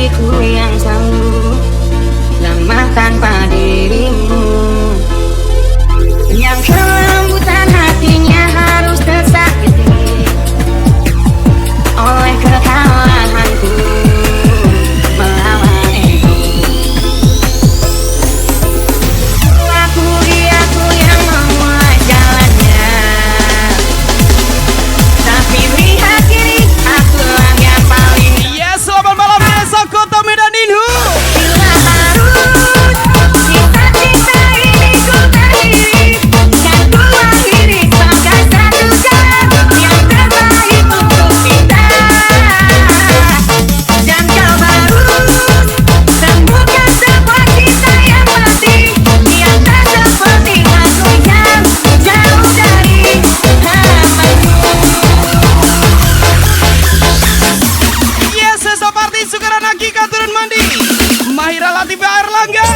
hatiku yang sanggup lemah tanpa dirimu, yang kelembutan hatinya harus tersakiti oleh kekalahanku melawan ego. Aku yang memulai jalannya, tapi lihat kini akulah yang paling. Yes, selamat malam Desa Kota Medan Inhu. Bila harus cinta-cinta ini ku berdiri, kan ku akhiri sebagai satu jalan yang terbaik untuk kita. Dan kau harus temukan sebuah cinta yang pasti, yang tak seperti aku yang jauh dari hamamu. Yes, Desa Party Sukaran Hakika turun mandi. Mahira Latifa Erlangga.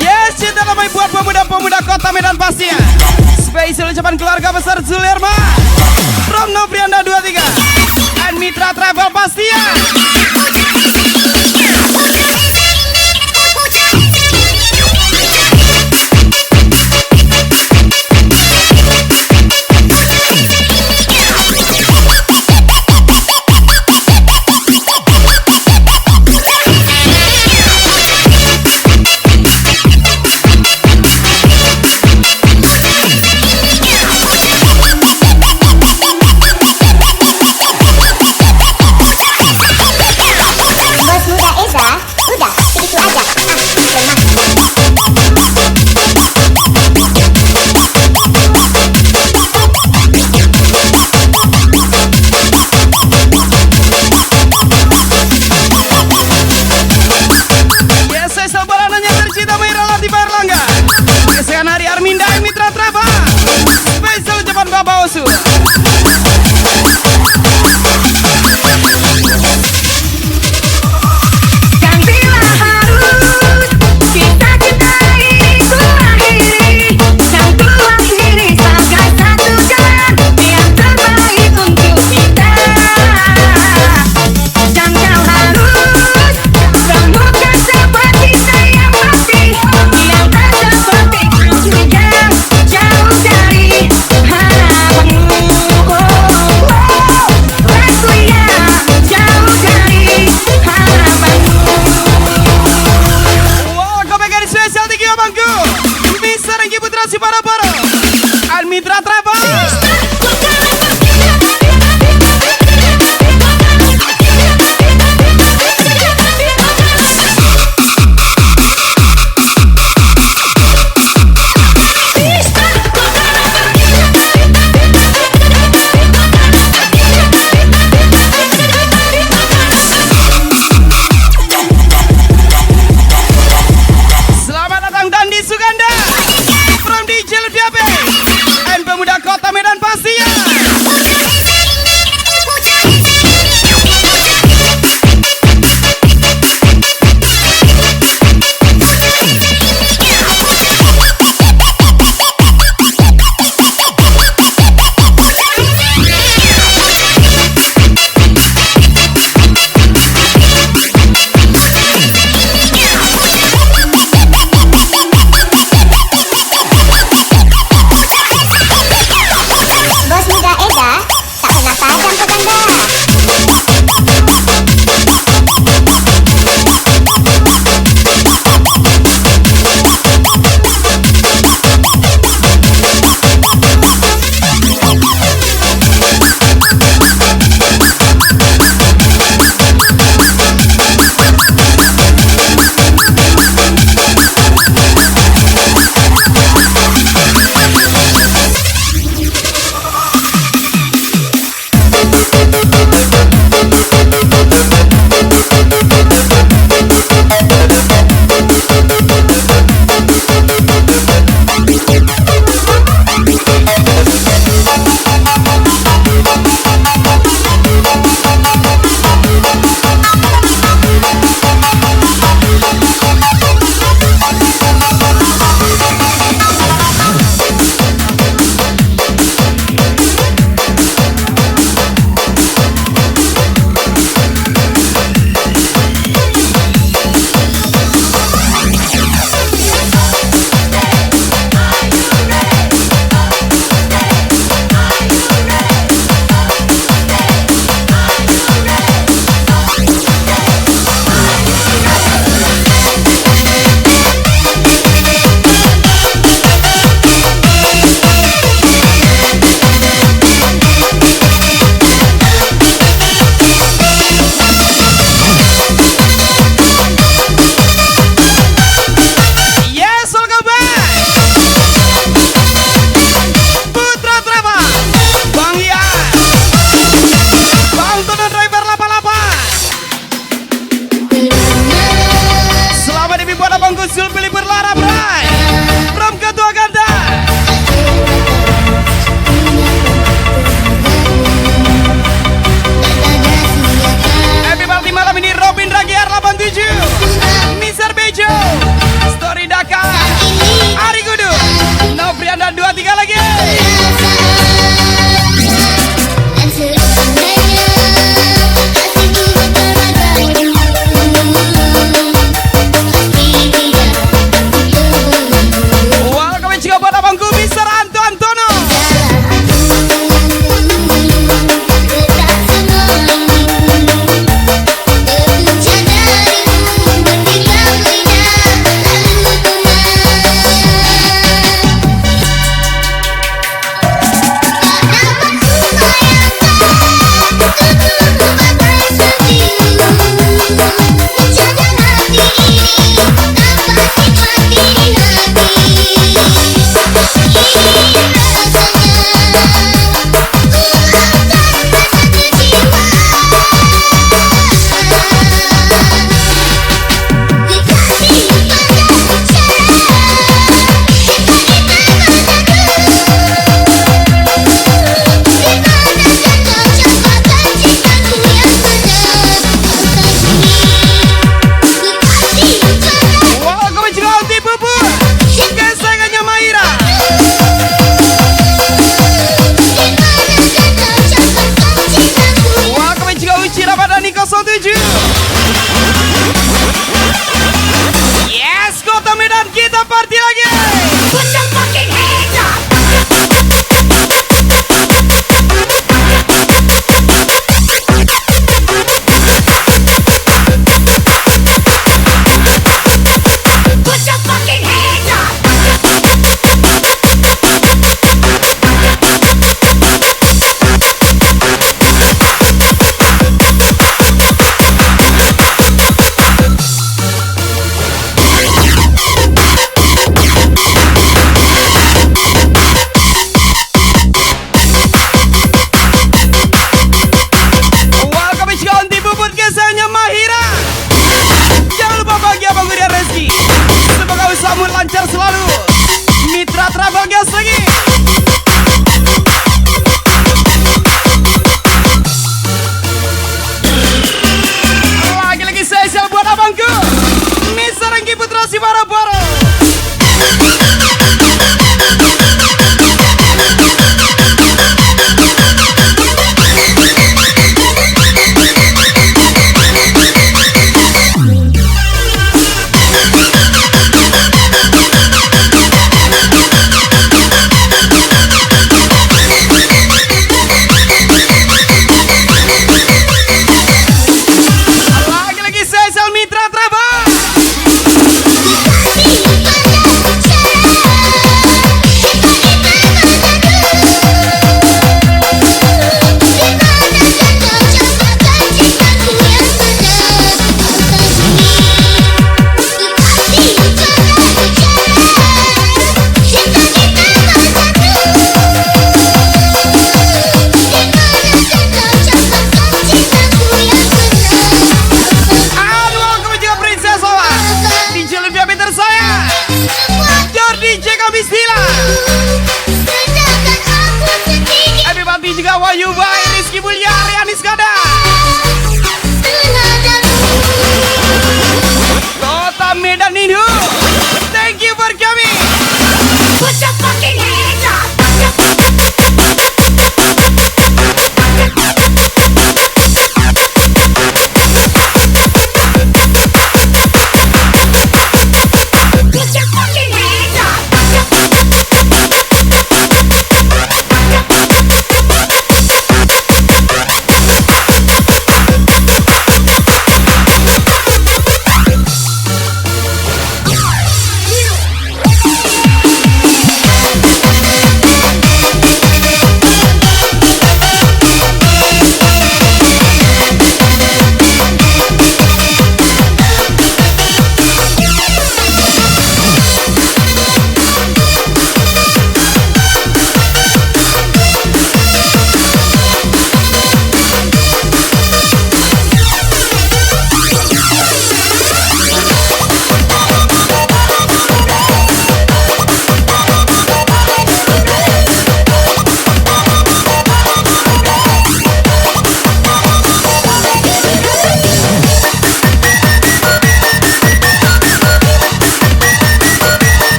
Yes, cinta damai buat pemuda-pemuda Kota Medan pastinya. Spesial ucapan keluarga besar Zulerma, From Noprianda 23 dan Mitra Travel pastinya.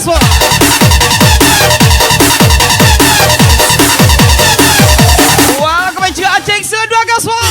gaspol. Wah, kembali juga Aceh sila 2 gaspol.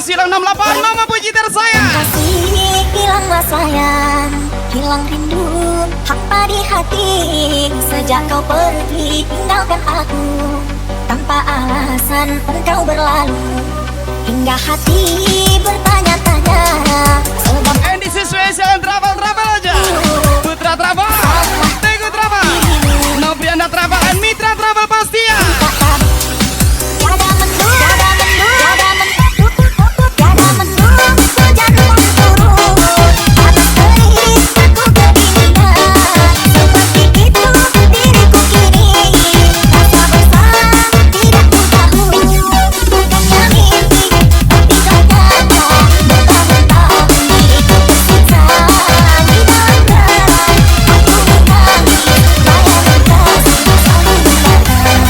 Bos hilang 68 Mama puji tersayang. Kasih hilanglah sayang, hilang rindu hampa di hati. Sejak kau pergi tinggalkan aku, tanpa alasan engkau berlalu. Hingga hati bertanya-tanya sebab And this is special travel aja. Putra travel, Teguh travel, Nobriana travel, and Mitra travel pasti ya. tiada mendung, tiada mendung, tiada mendung, tiada mendung, hujan turun atas terik aku kedinginan. Seperti itu diriku kini, rasa bersama tidak ku tahu. Bukannya mimpi tapi kenyataan, bertahun-tahun itu tersiksa di dalam gerak. Aku menangis, bayangkan kasih selalu datang.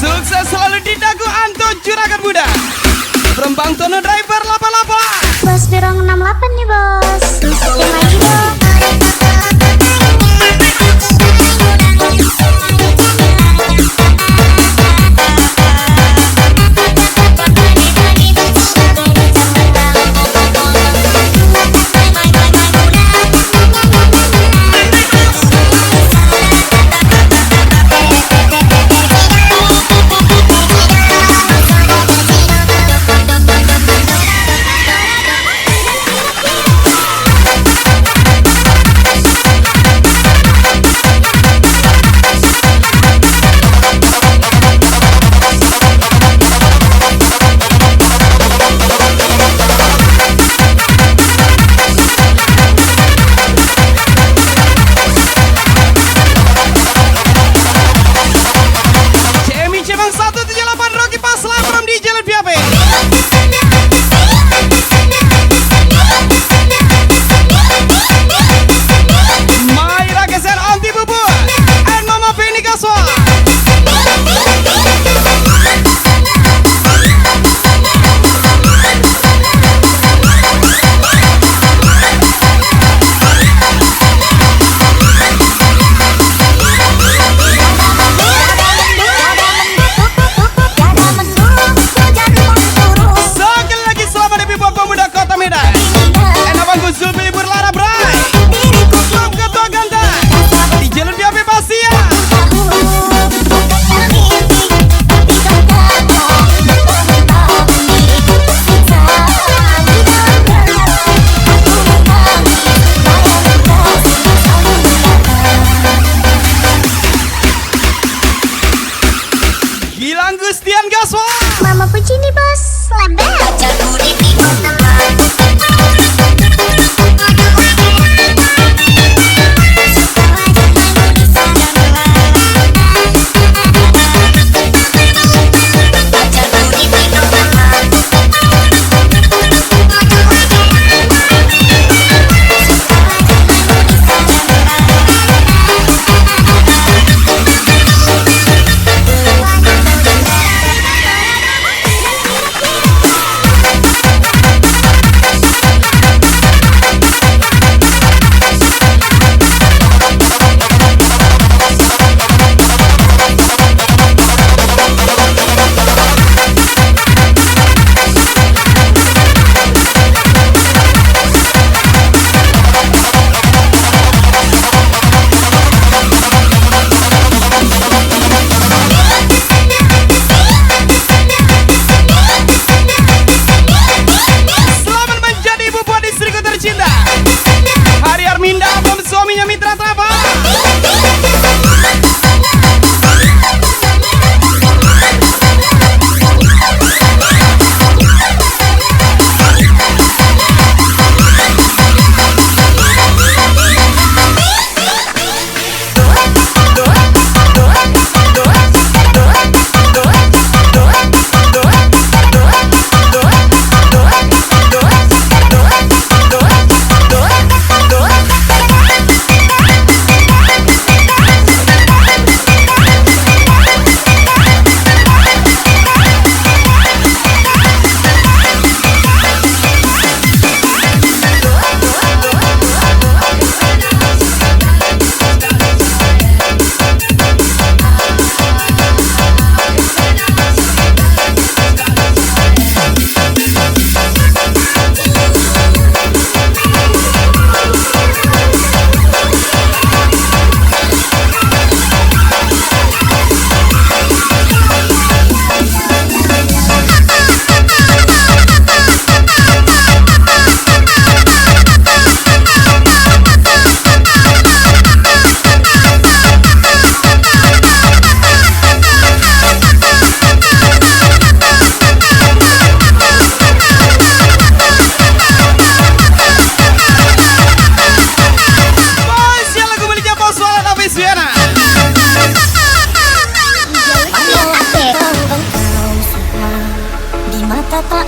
Sukses selalu di dagu Anton Juragan Muda. From Bang Tono driver lapa-lapa. Bos dorong 68 nih bos. Yang lagi dong.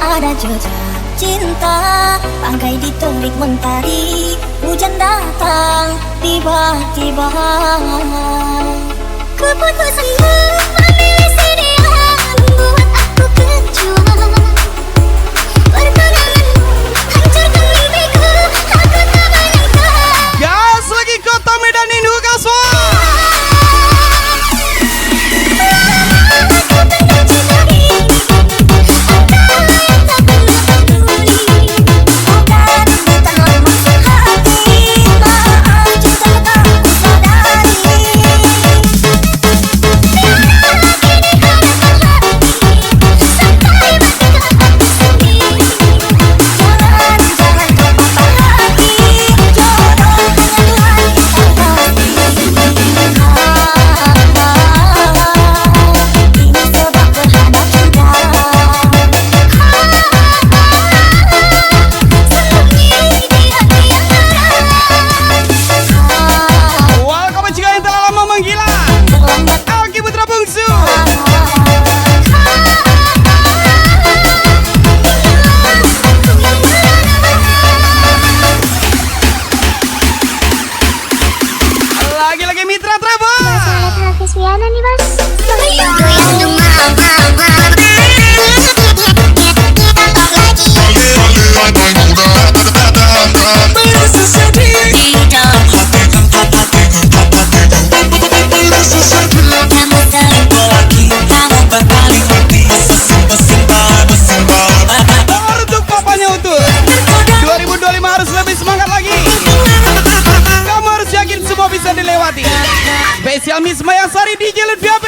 ada jejak cinta, bangkai di terik mentari. Hujan datang tiba-tiba. Keputusanmu memilih si dia membuat aku kecewa. Pertunanganmu hancurkan mimpiku, aku tak menyangka. Gas lagi Kota Medan Induk Kaswa. Spesial Miss Mayasari di Jalan BAB.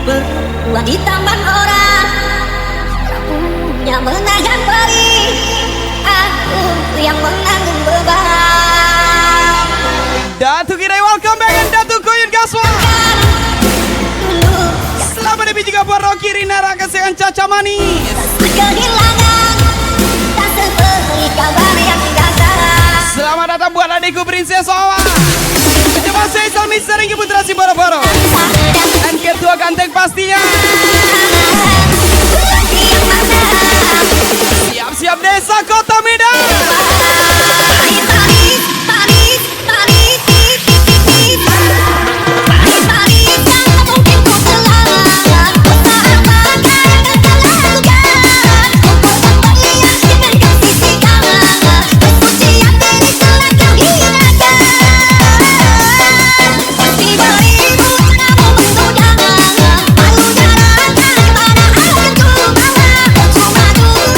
Berbuat di taman orang, punya menahan perih. Aku yang menanggung beban. Datu Kirai welcome back and Datu Koyun Gaswa. Dulu Selamat lebih juga buat Rocky Rina Raka Sehan Caca Manis. kehilangan tak seperti kabar yang biasa. Selamat datang buat adikku Princess Owa. Coba saya Salmi sering putra si boro-boro. Dan ketua ganteng pastinya. Siap-siap desa Kota Medan.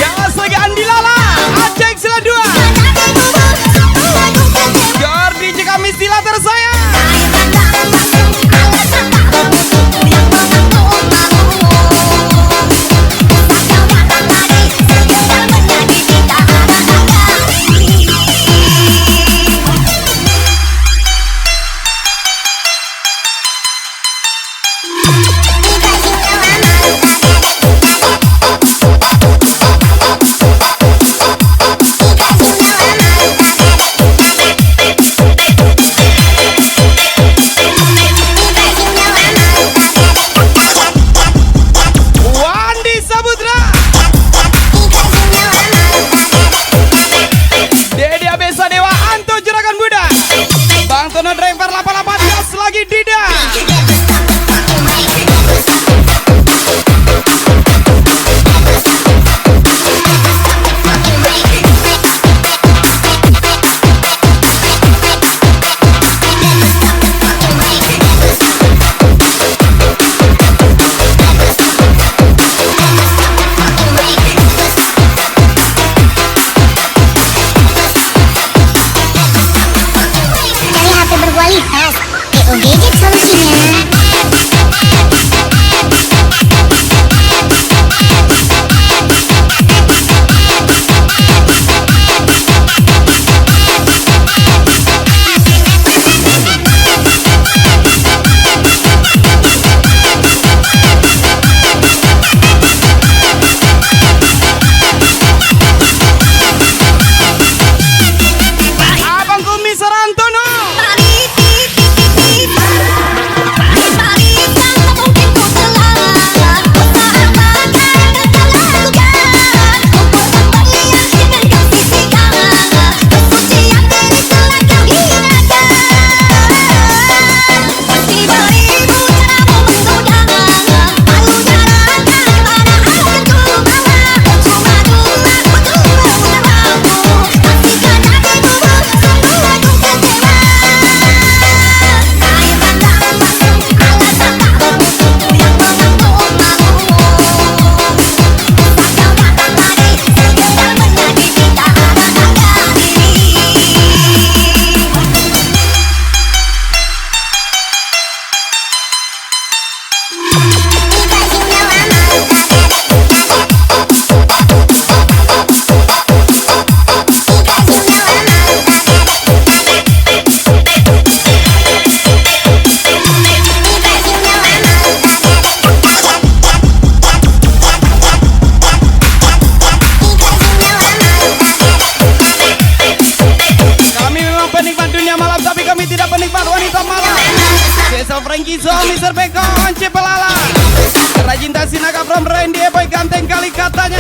Gas lagi Andi Lala, Aceh Sila 2. Jordi Cikamis Dila tersayang. Wandi Saputra, Dedi Abesa Dewa, Anto Juragan Buddha, Bang Tono Driver 88 gas lagi Dida. Cari HP berkualitas, PO Gadget solusinya. Abang Kumi Sarantono, kami memang penikmat dunia malam tapi kami tidak penikmat wanita malam. Cesar Frankie Zo, Mr. Beko, Once Pelala, Rajinta Sinaga from Randy Boy ganteng kali katanya.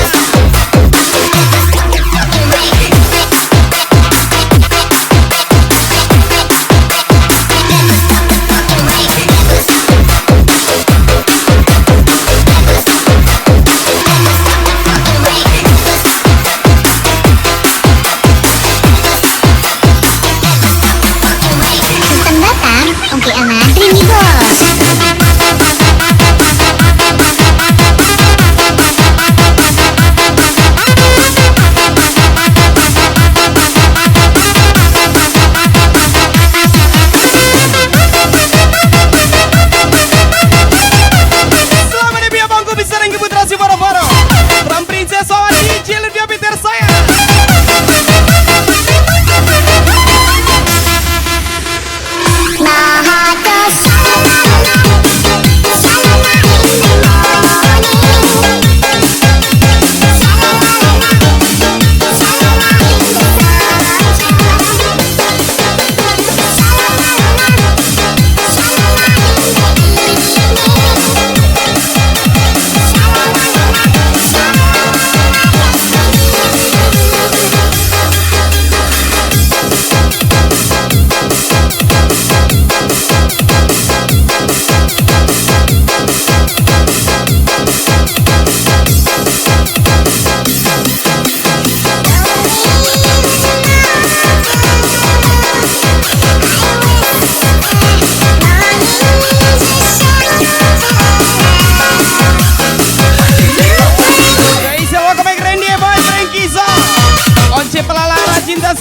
Sistem datang, Ongki Anak, Dreamy Boss.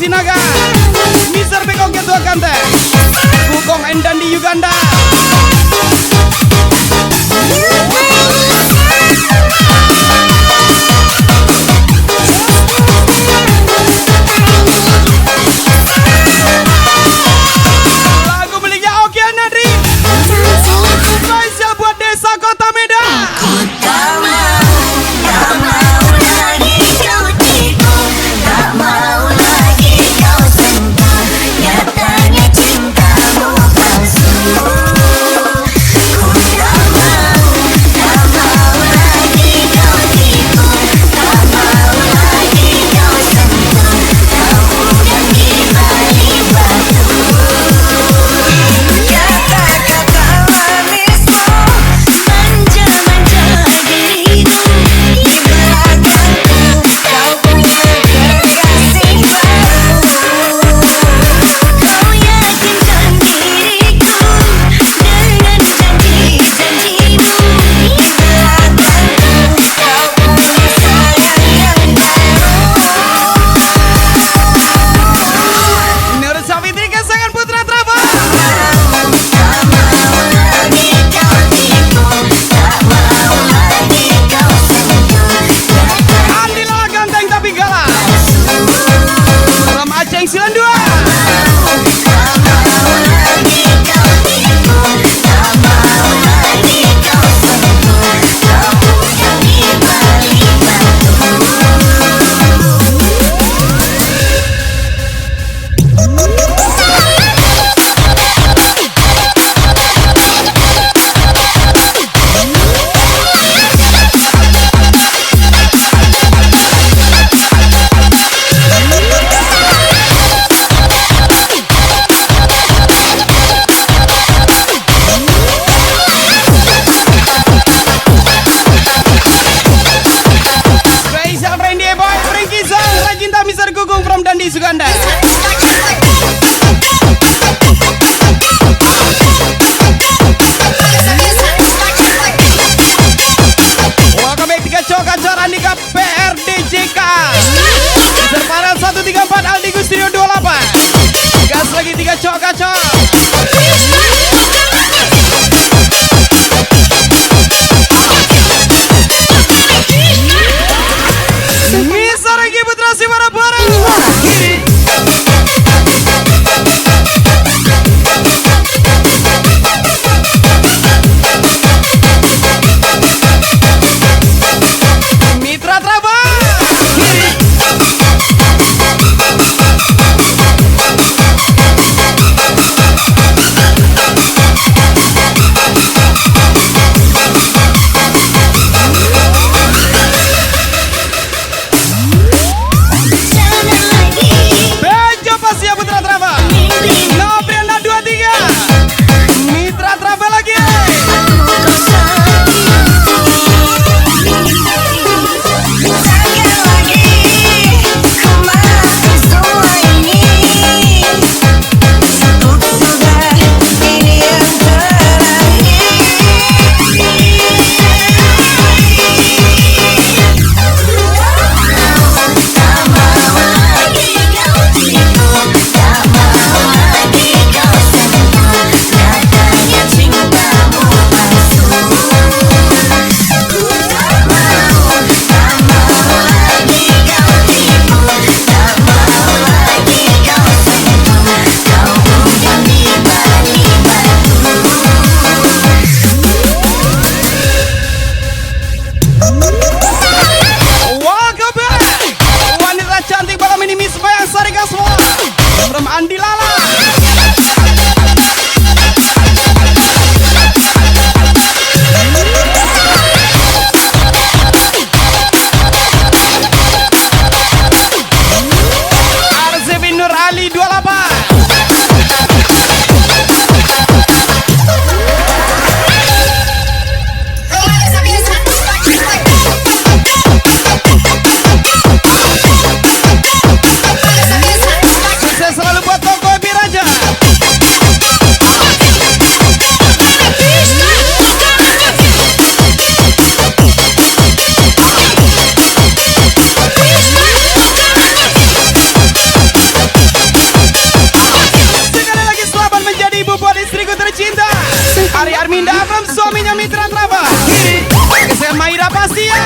Sinaga, Mr. Beko Ketua Kante, Bukong Endan di Uganda. Lagu miliknya Oki Nadri, spesial buat desa Kota Medan. Tak mau lagi kau tipu, tak mau lagi kau sentuh, nyatanya cintamu palsu. tercinta Ari Arminda from suaminya Mitra Trava. Kesayangan Maira pasti ya.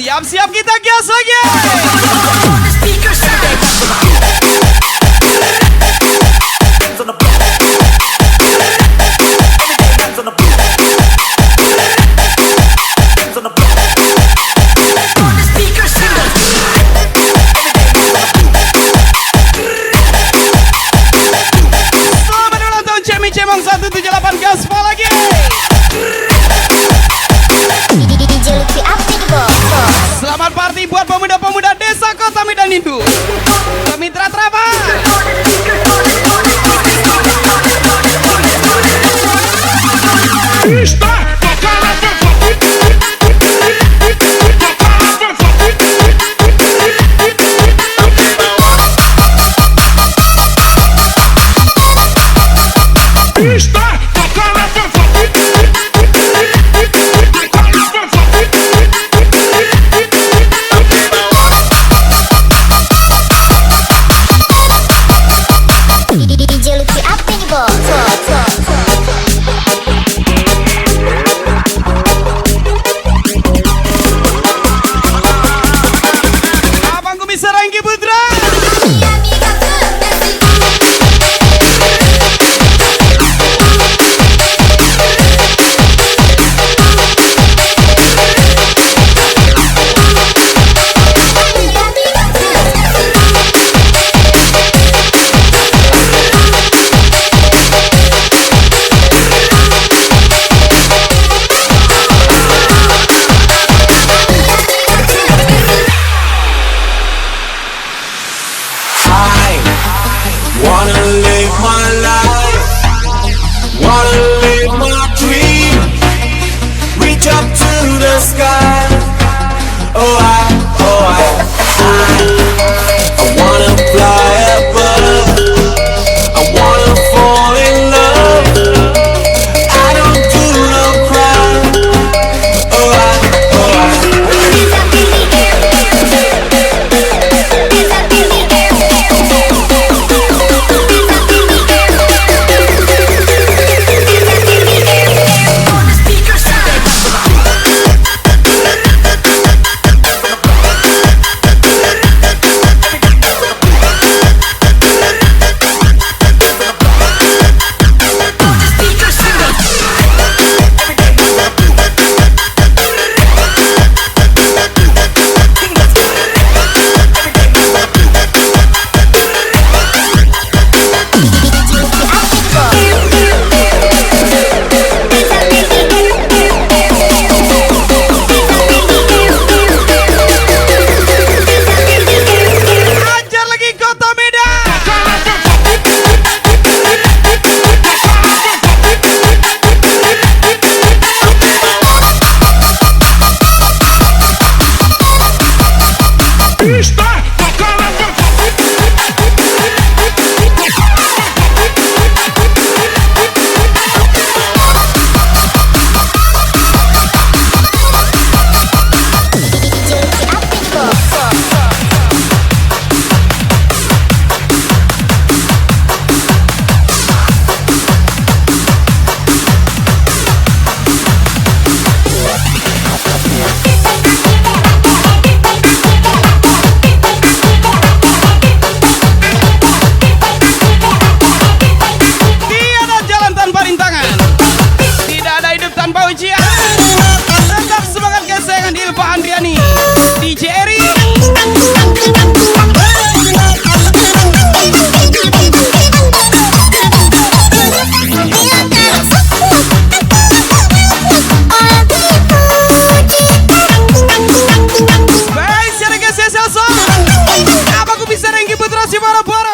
Siap-siap kita gas lagi. Selamat ulang tahun Cemi Cemong 178 gaspol lagi. DJ Lutfi Apik bos. Selamat party buat pemuda-pemuda desa Kota. dengan Ilva Andriani, DJ Eri. Baik, siaran ke Selso. Apa aku bisa Renggi Putra si boro-boro?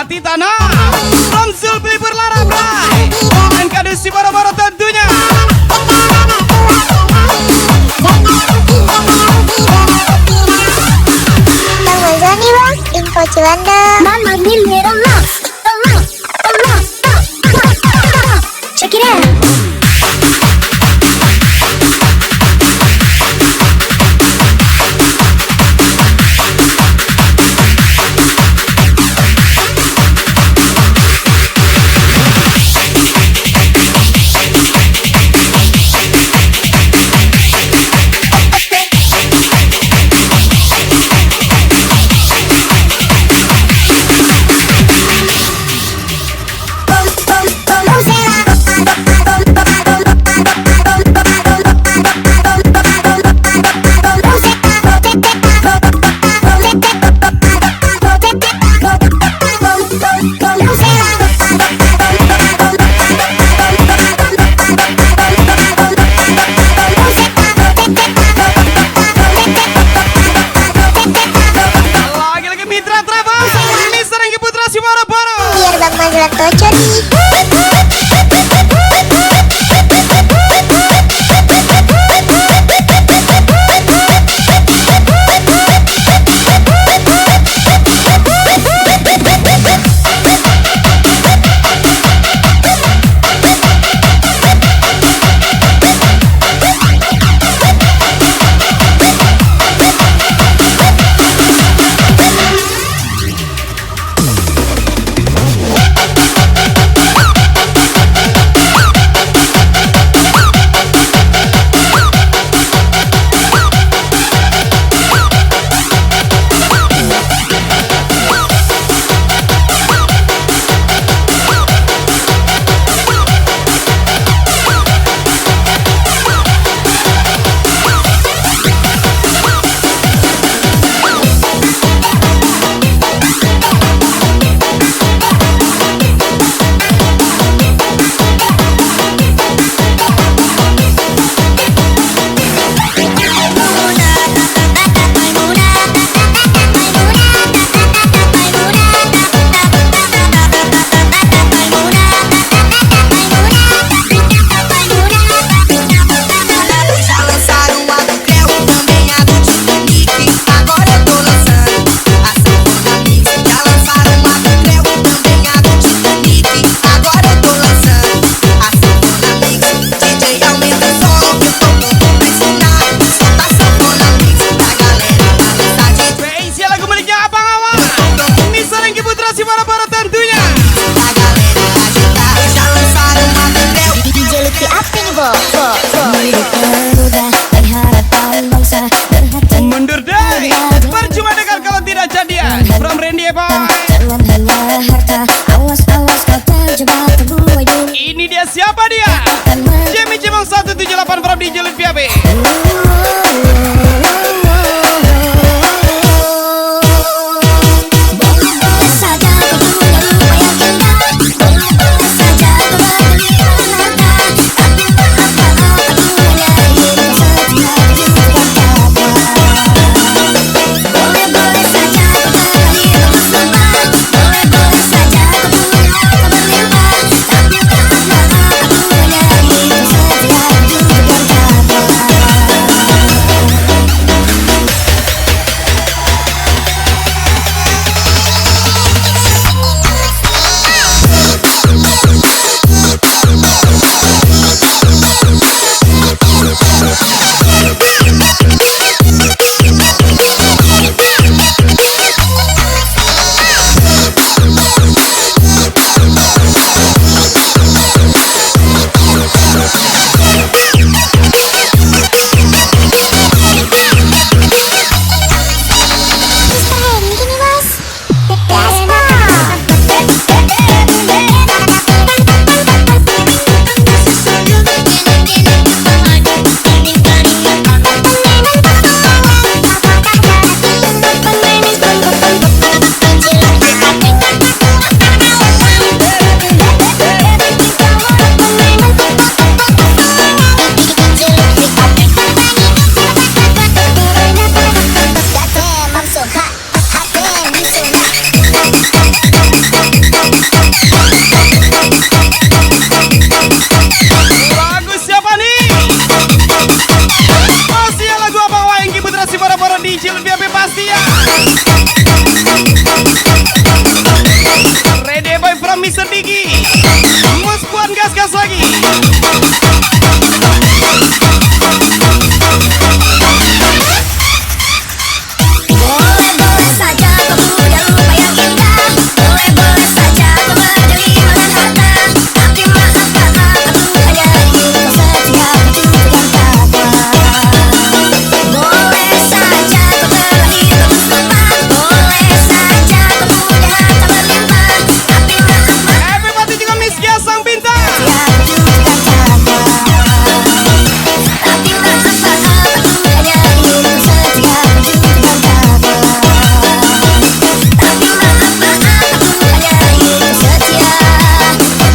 Hati Tanah from Zulfi Berlara Bray dan Kadusi Boro-Boro tentunya. Bang Mazani bos, info Ciwanda. Mama give me the love, the love, the love, the love. Check it out. Lagi-lagi Mitra Travel Mister Engki Putra si Boro-Boro. Biar Bang Mazlan tocor nih. Mundur deh, percuma dengar kalau tidak jadian. From Randy Boy. Ini dia siapa dia? Jimmy Cimong 178 from DJ Lutfi AB. setia. Ready boy from Mr. Digi. Mus buat gas-gas lagi. Boleh-boleh saja kau punya lupa yang indah. Boleh-boleh saja kau berkelimpangan harta. Tapi maafkan aku hanya ingin kau setia berjuang kata. Boleh saja kau terlahir bagus rupa. Boleh saja kau punya harta berlimpah. Tapi maafkan Everybody juga Miss Gia sang bintang. setia berjuang kata. Tapi maafkan aku hanya ingin kau setia berjuang kata. Tapi maafkan aku hanya ingin kau setia, jujur dan takwa.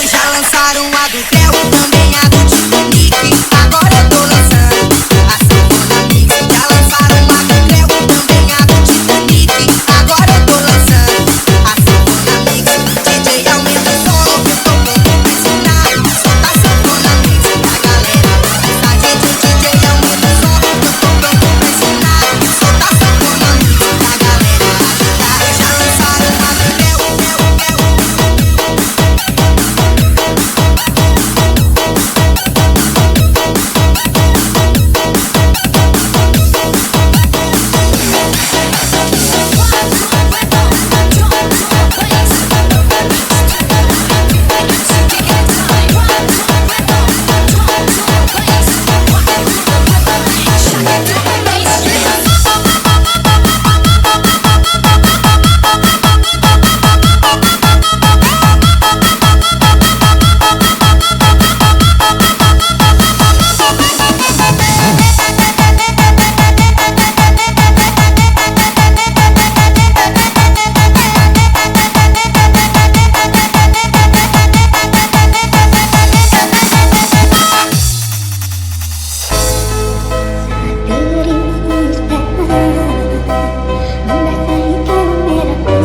Já lançaram a do Creu, também a do Titanic. Agora eu tô lançando a Sanfona Mix. Já lançaram a do Creu, também a do Titanic. Agora eu tô lançando a Sanfona Mix. DJ aumenta o som, eu tô pronto pra ensinar. Solta a Sanfona Mix pra galera dançar. DJ aumenta o som, eu tô pronto pra ensinar. Solta a Sanfona Mix pra galera dançar. Já lançaram a do Creu,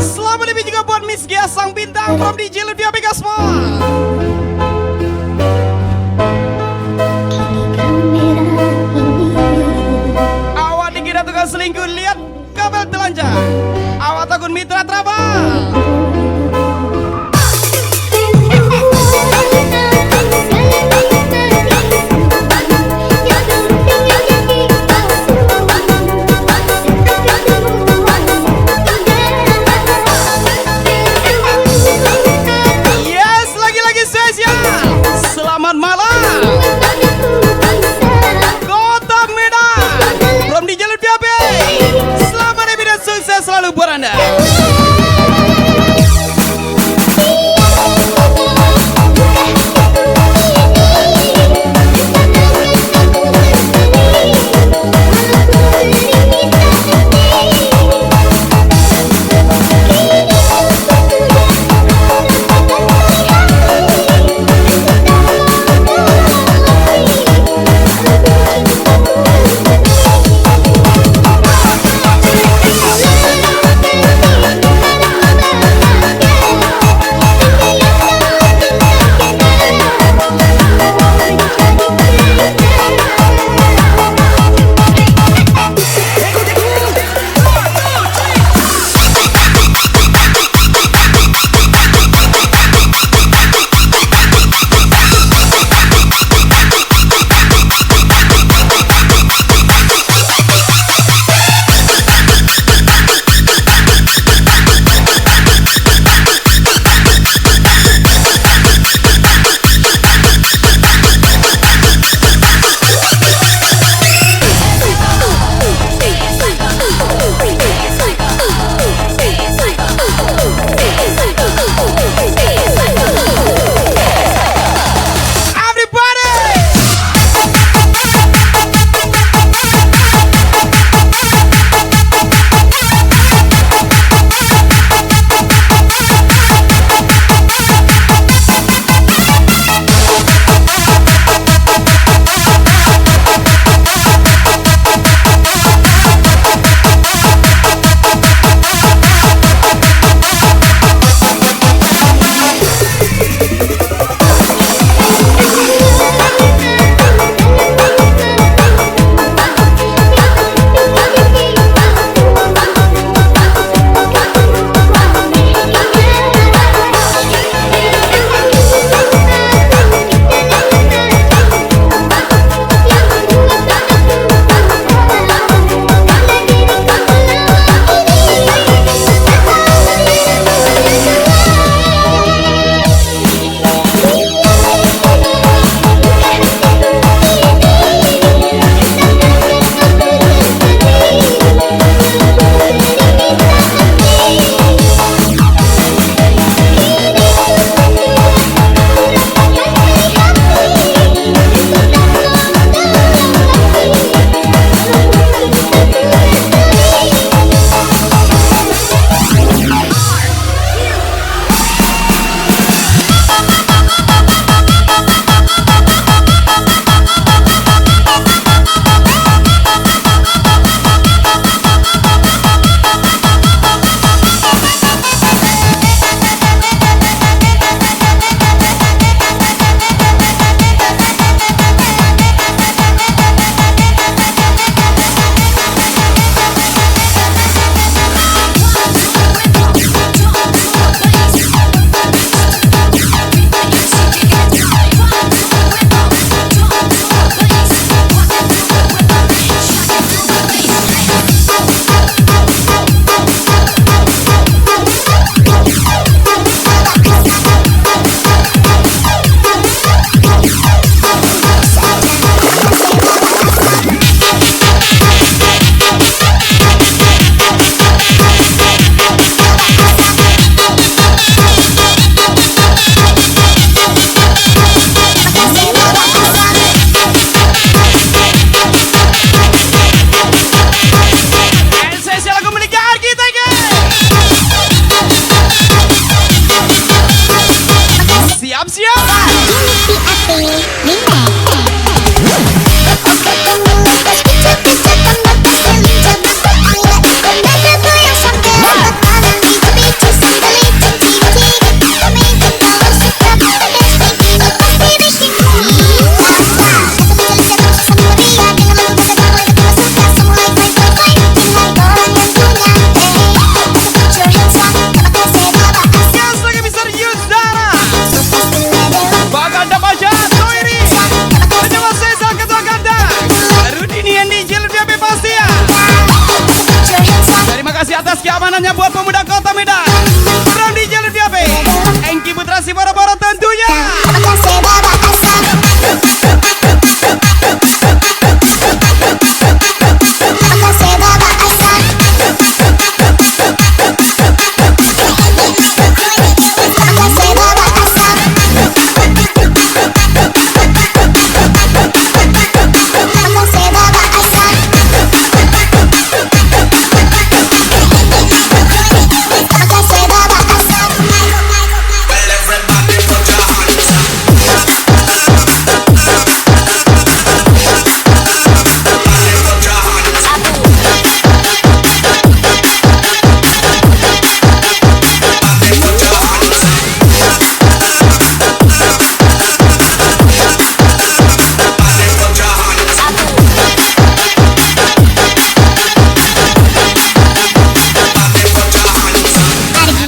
Selamat lebih juga buat Miss Gia sang bintang from DJ Ludwig Gasmo. Awak dikira tukang selingkuh, lihat kabel telanjang. Awak takut mitra travel. Yes, lagi-lagi spesial. Selamat malam. Kota Medan from DJ Ludwig. Selamat hari dan sukses selalu buat Anda. Masih atas keamanannya buat pemuda kota Medan. From di Jalur BAP Engki Putra si boro-boro tentunya. Makasih Bapak Hasan. Makasih Bapak Hasan. Makasih Bapak Hasan. Makasih Bapak Hasan. Makasih Bapak Hasan. Well, everybody put your hands up.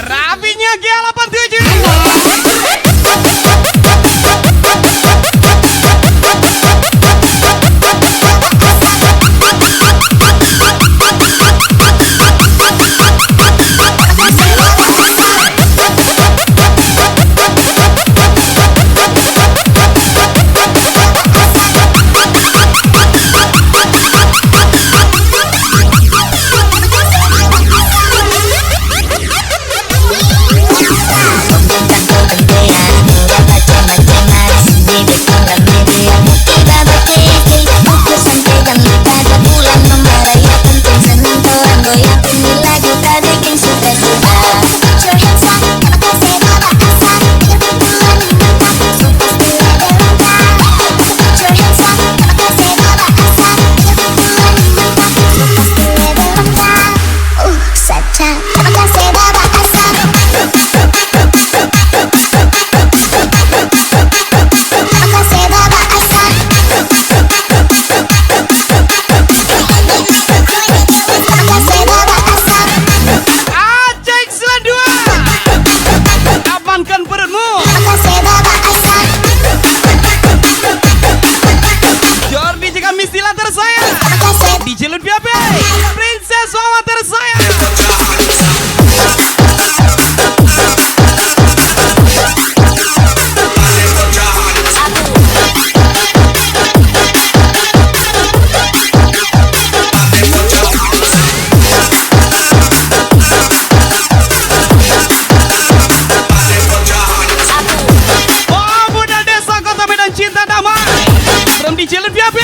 Rapinya G87. Makasih Bapak Hasan. Makasih Bapak Hasan. Makasih Bapak Hasan. Aceh Islan 2. Amankan perutmu. Makasih Bapak Hasan. Jordi jika mistila tersayang. Makasih. Di Jalur BAP Princess Wawa tersayang. Pemuda desa kota Medan cinta damai. From di Jalur BAP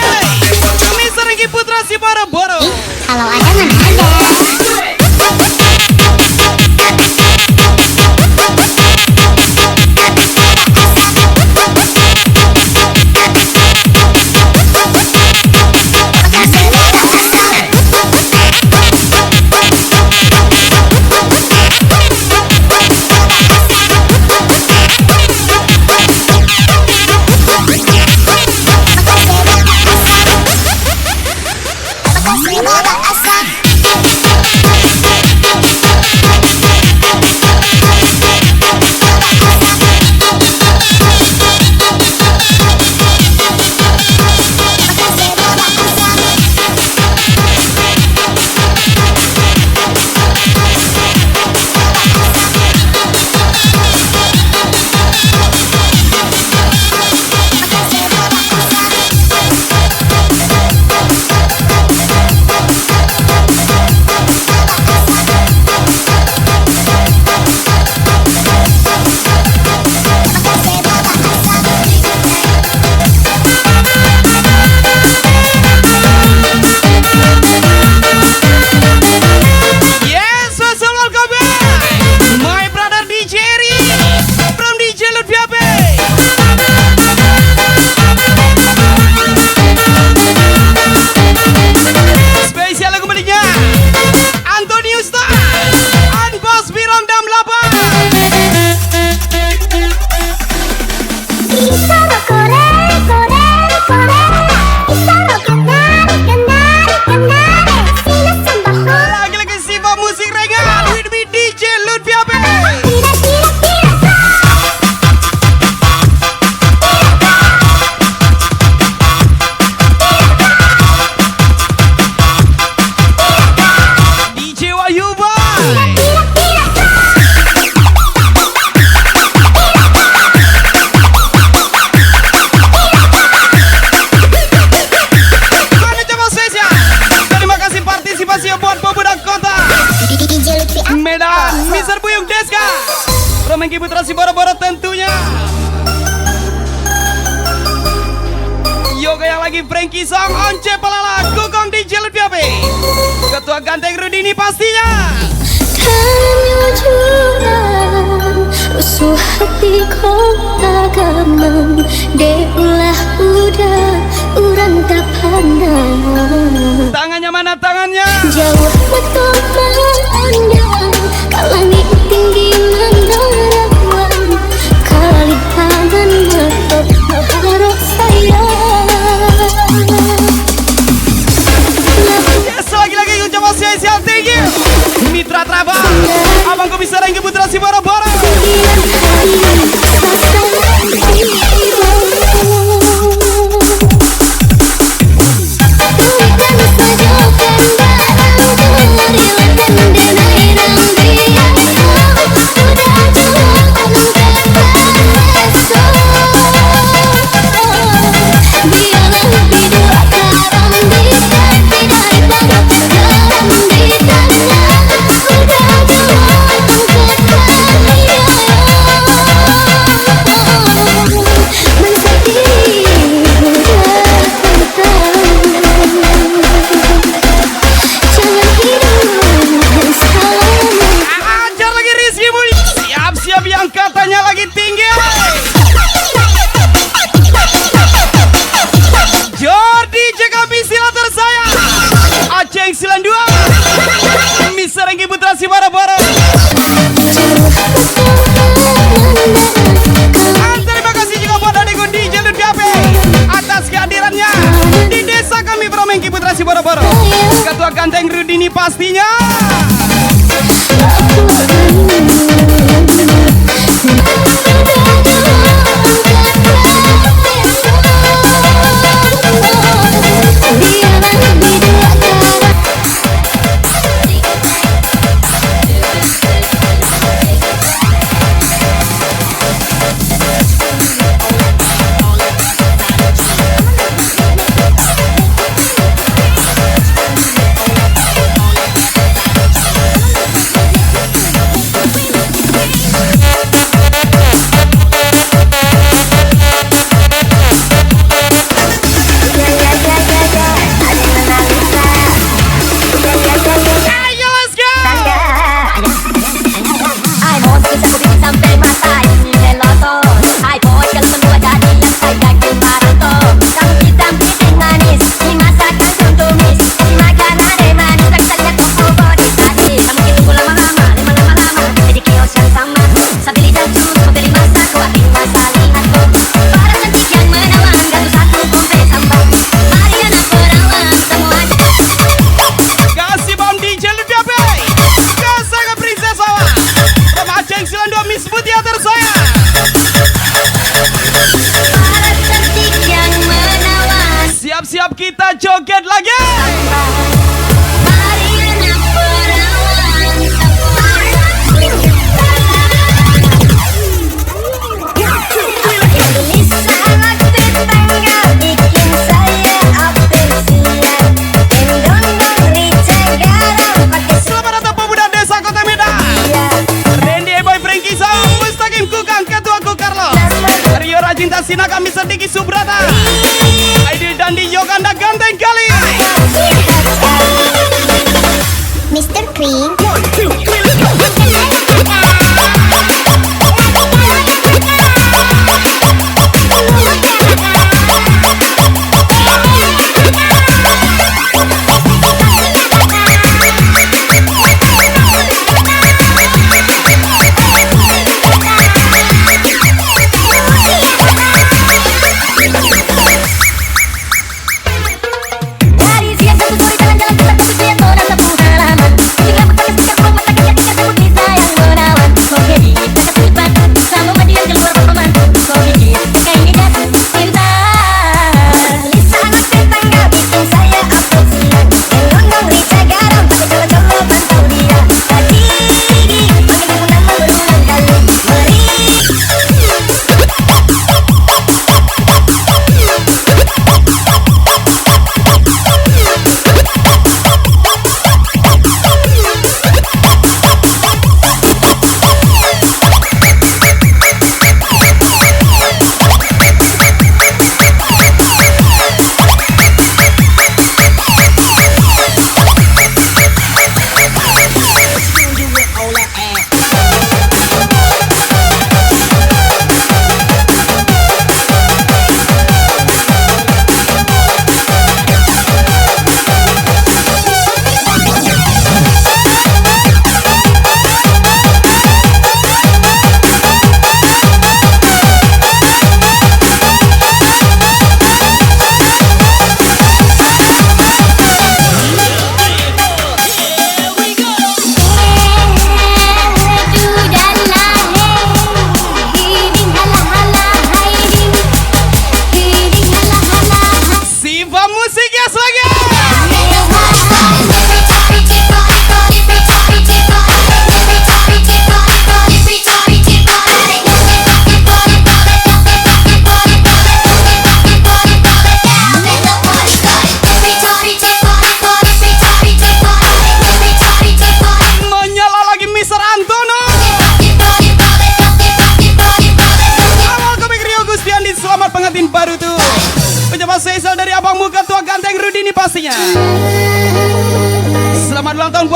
Mister Engki Putra si boro-boro. Kalau ada mana ada. Mengki Putra si Boro-Boro tentunya. Yoga yang lagi Frankie Song, Once Pelala, Gugong di Jelut BAP. Ketua Ganteng Rudini pastinya. Tanya jurang rusuh hati kontagamang deulah udah urang tak pandang. Tangannya mana tangannya? Jauh betul pandang kalangit tinggi mandarawan kali tangan metok harap sayang. Yes, lagi-lagi ucapan spesial tinggi Mitra Traba, abangku bisa Mengki Putra si Boro-Boro. Terima kasih juga buat adikku di Jelut BAP atas kehadirannya di desa kami Mengki Putra si Boro-Boro. Ketua Ganteng Rudini pastinya.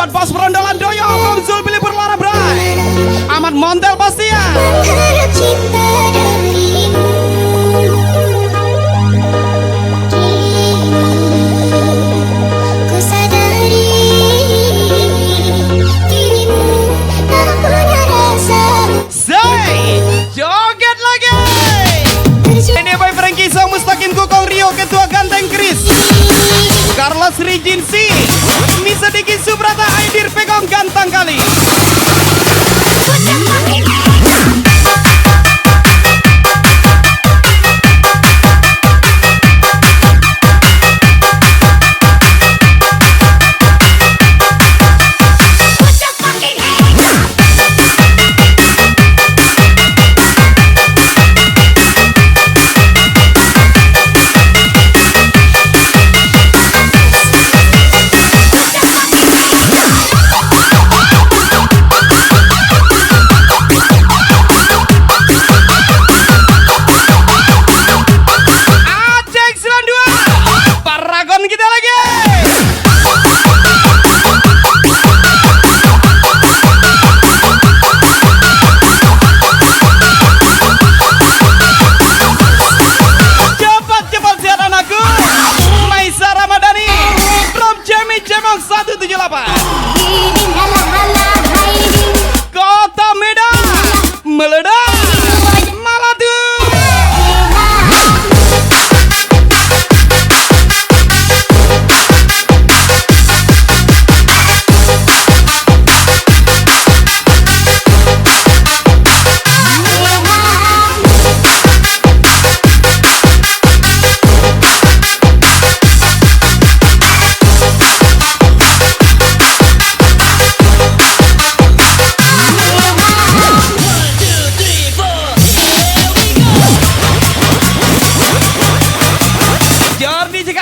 buat bos berondolan doyong Om Zulbili berlara bray. Amat montel pasti ya. Ada cinta darimu, ku sadari dirimu tak punya rasa. Say, joget lagi. Ini boy Frankie Song Mustaqim Kukong Rio Ketua Ganteng Chris Carlos Regency Misa Diki Subrata Aidir Pegong Gantang kali. Kota Medan meledak malah tuh.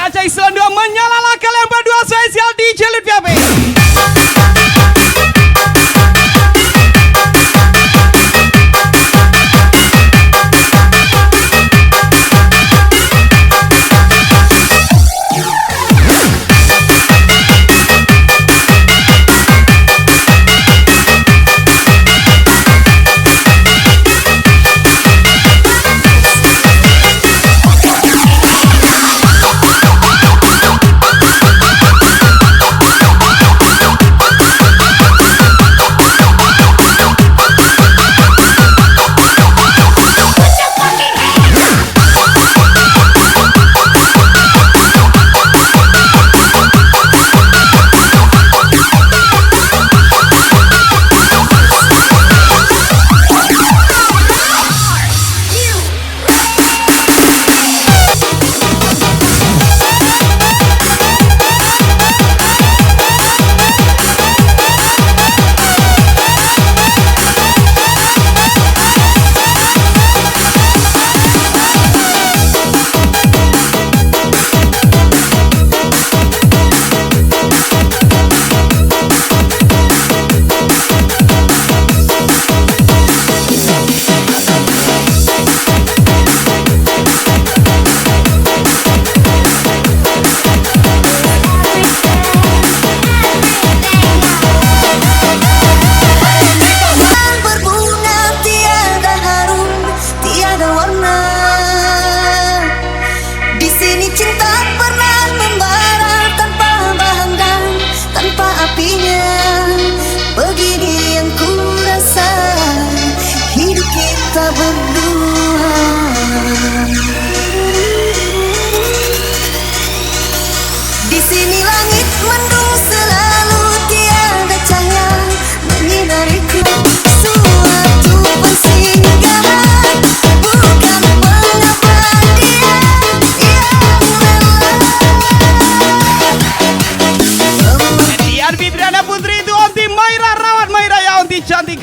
Aceh Islam 2 menyalalah kalian berdua spesial di Jelit PAP.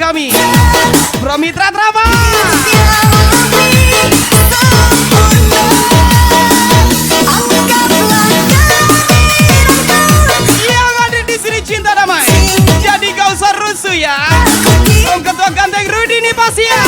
kami Promitra Trava yang ada di sini cinta damai. Jadi gak usah rusuh ya. Om Ketua Ganteng Rudi nih pasti ya.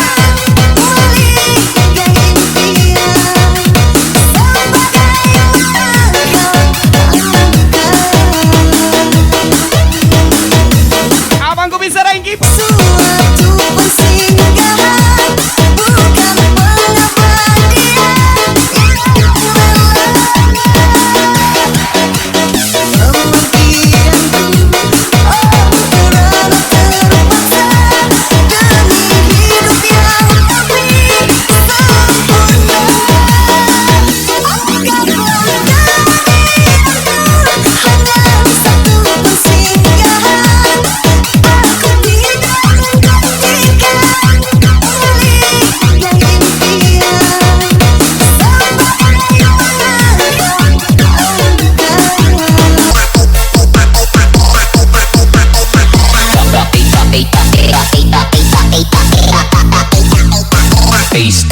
Face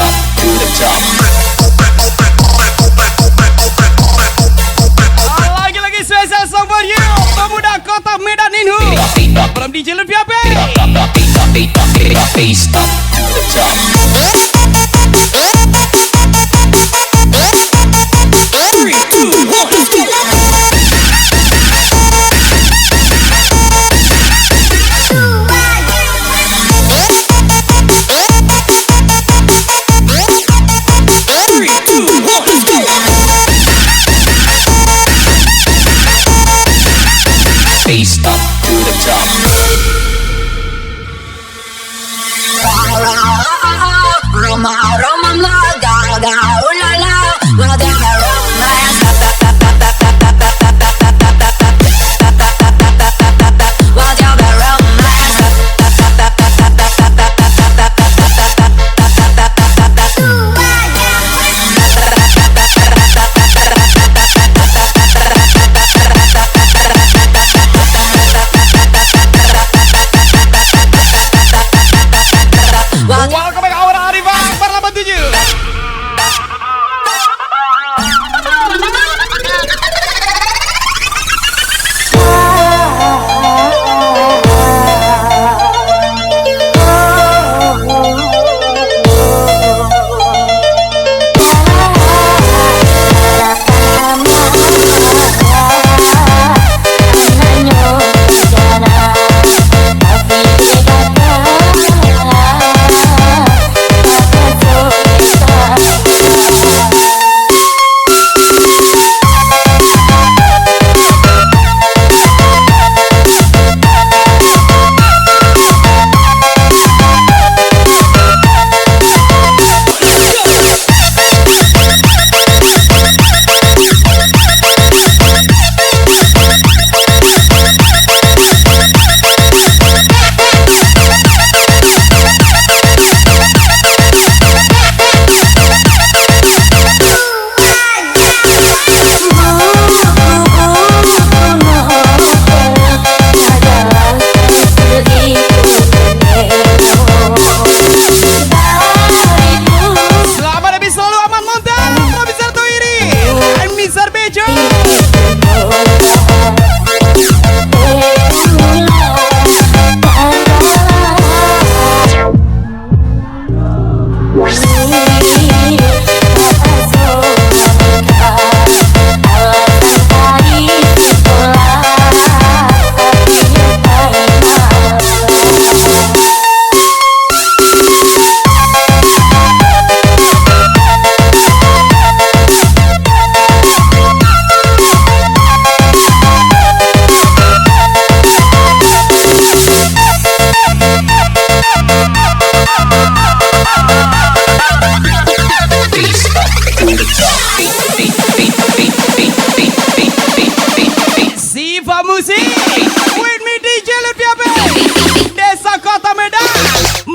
up to the top. Lagi-lagi spesial song for you, pemuda kota Medan Inhu. From DJ Lutfi AP. Face up to the top. Face up to the top. Roma, Roma, ga, ga, ooh la la, well then I romance. Well then I romance. Welcome back Aura Arifah 487.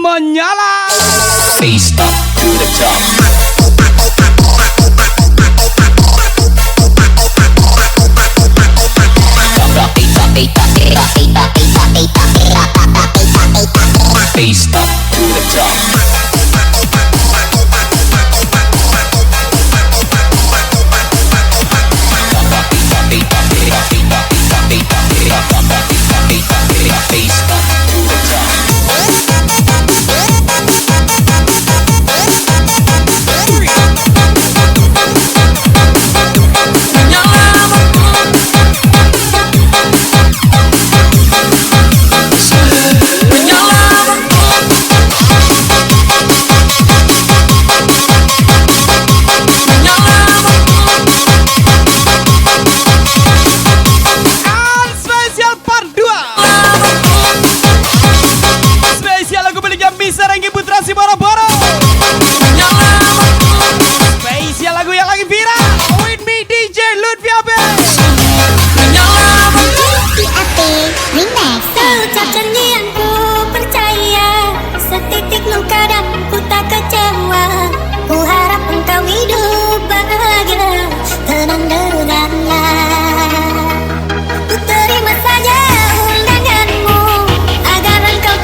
menyala. Face up to the top. Face up to the top. Face up to the top. Terima saja undanganmu agar engkau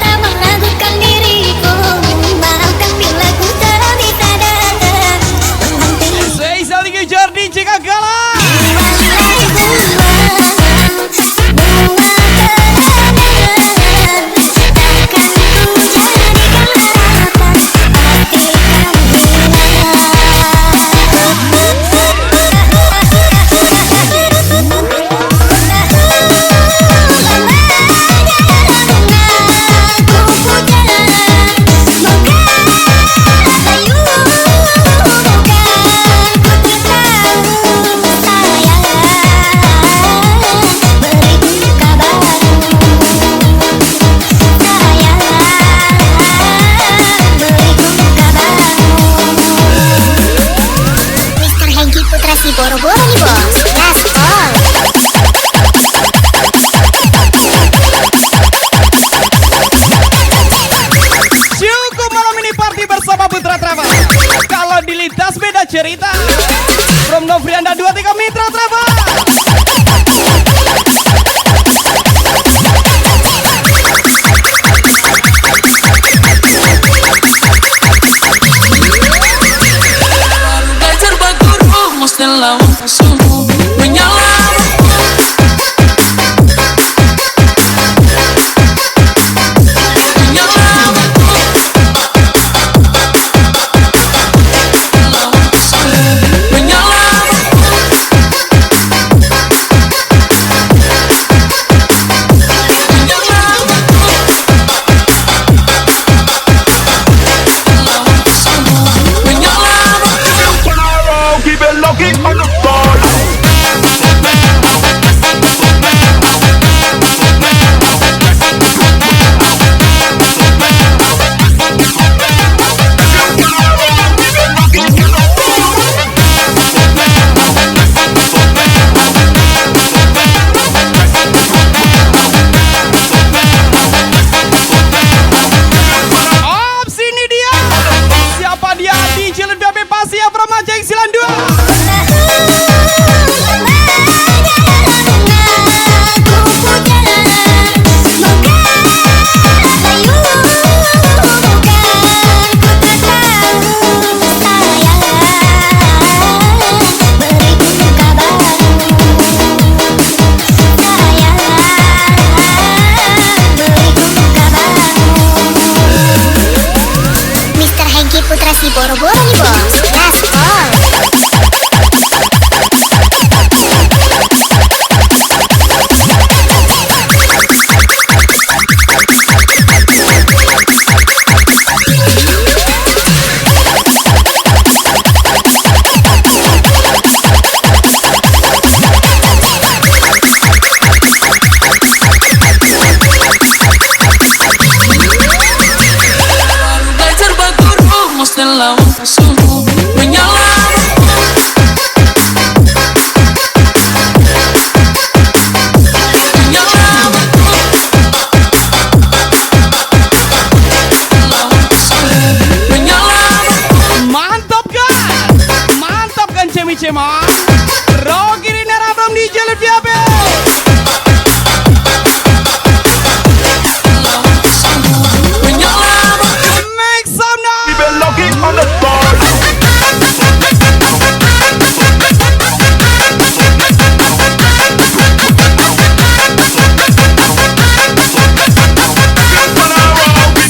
Bema Rocky Rinera from DJ Ludiabe. Make some noise. We've been looking on the board.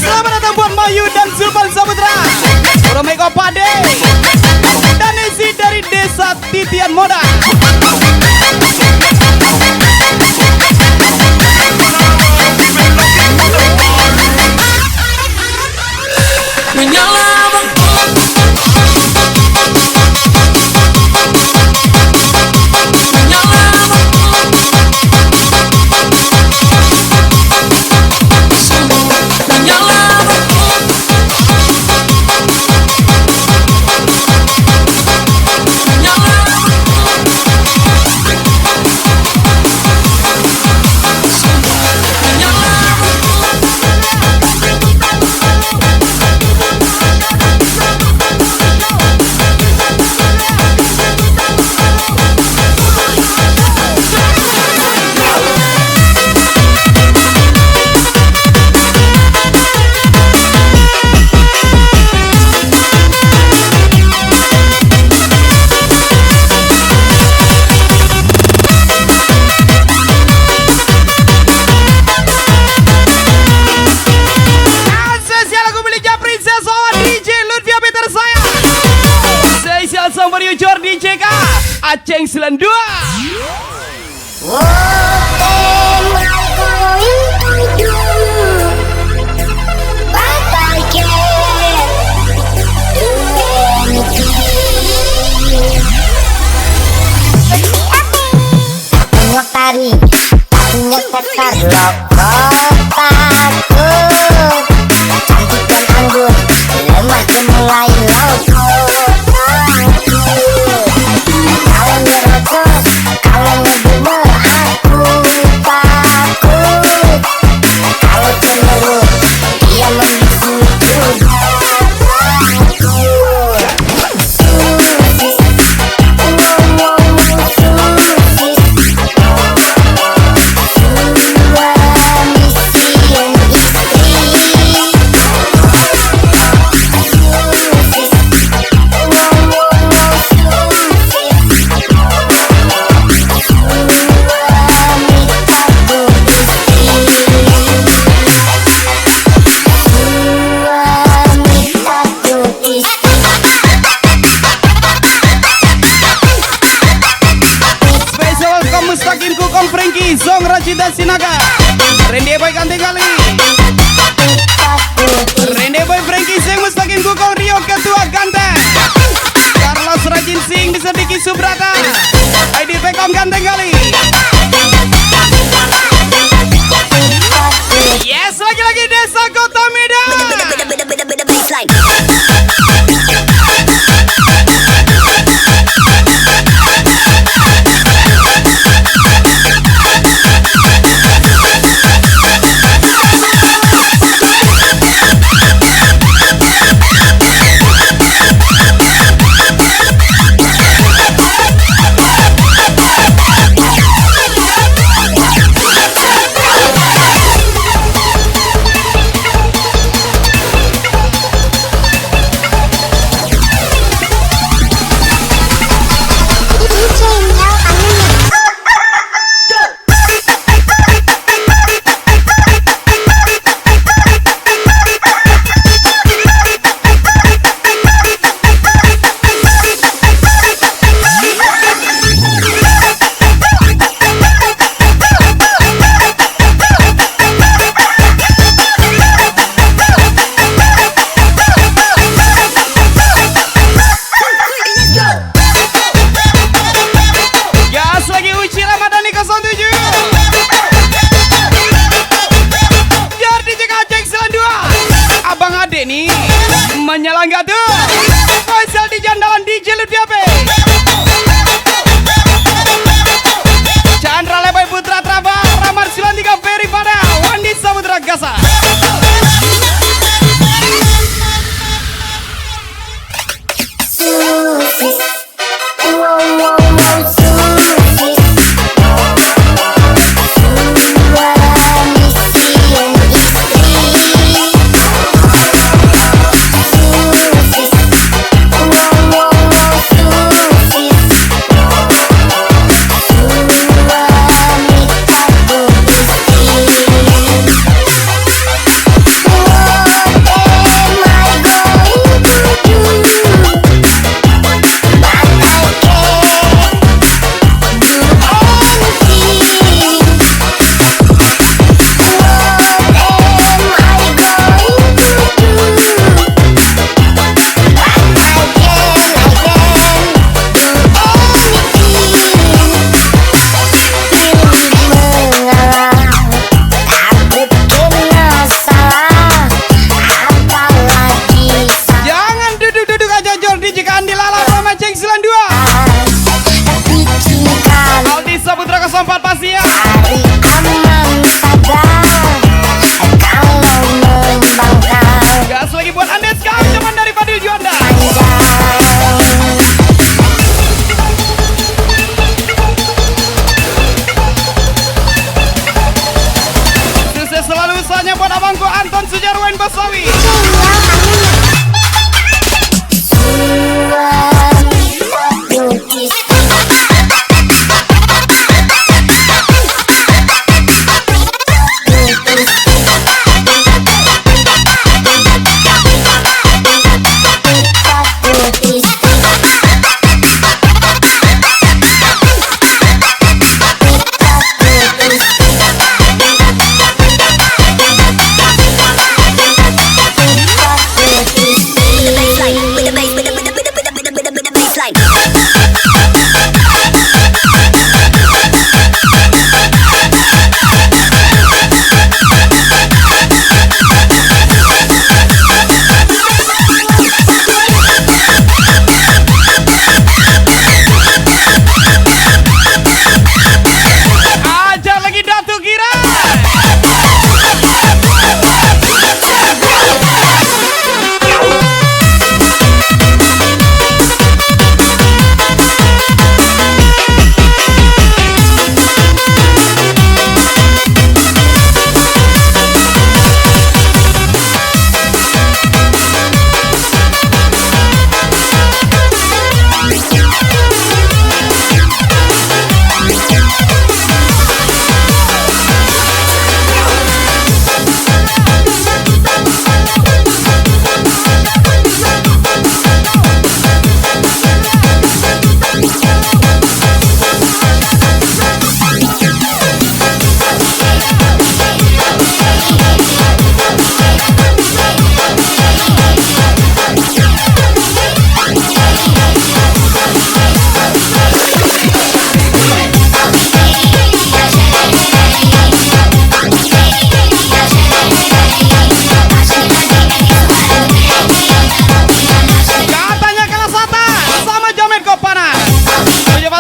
Selamat datang buat Mayu dan Zulfan Saputra, Romeko Pade, dan Ezi dari Desa Titian Moda. Aceng 92. Tari, punya sekar lokotaku, cantik dan anggun, lemah gemulai lautku. Kalau nyerocos, kalau ngedumer aku takut. Kalau cemberut, dia membisu juga aku. Susis, ngomong susis, suami siang istri. Susis, ngomong susis, suami takut istri. Suami takut istri. Spesial welcome Mustaqim Kukong Frankie Zong Rajida Sinaga Rende Boy Ganteng Kali Rende Boy Frankie Sing Mustaqim Kukong Rio Ketua Ganteng Carlos Rajin Sing Disediki Subrata ID Pekom Ganteng Kali. Yes, lagi-lagi Desa Kota Medan. Menyalangga tuh spesial di jandalan DJ Ludiabe Chandra Lebai Putra Traba Ramar Silantika Ferry pada Wandi Samudra Gasa. Susis, ngomong Spesialnya buat abangku Anton Sujarwan Basawi.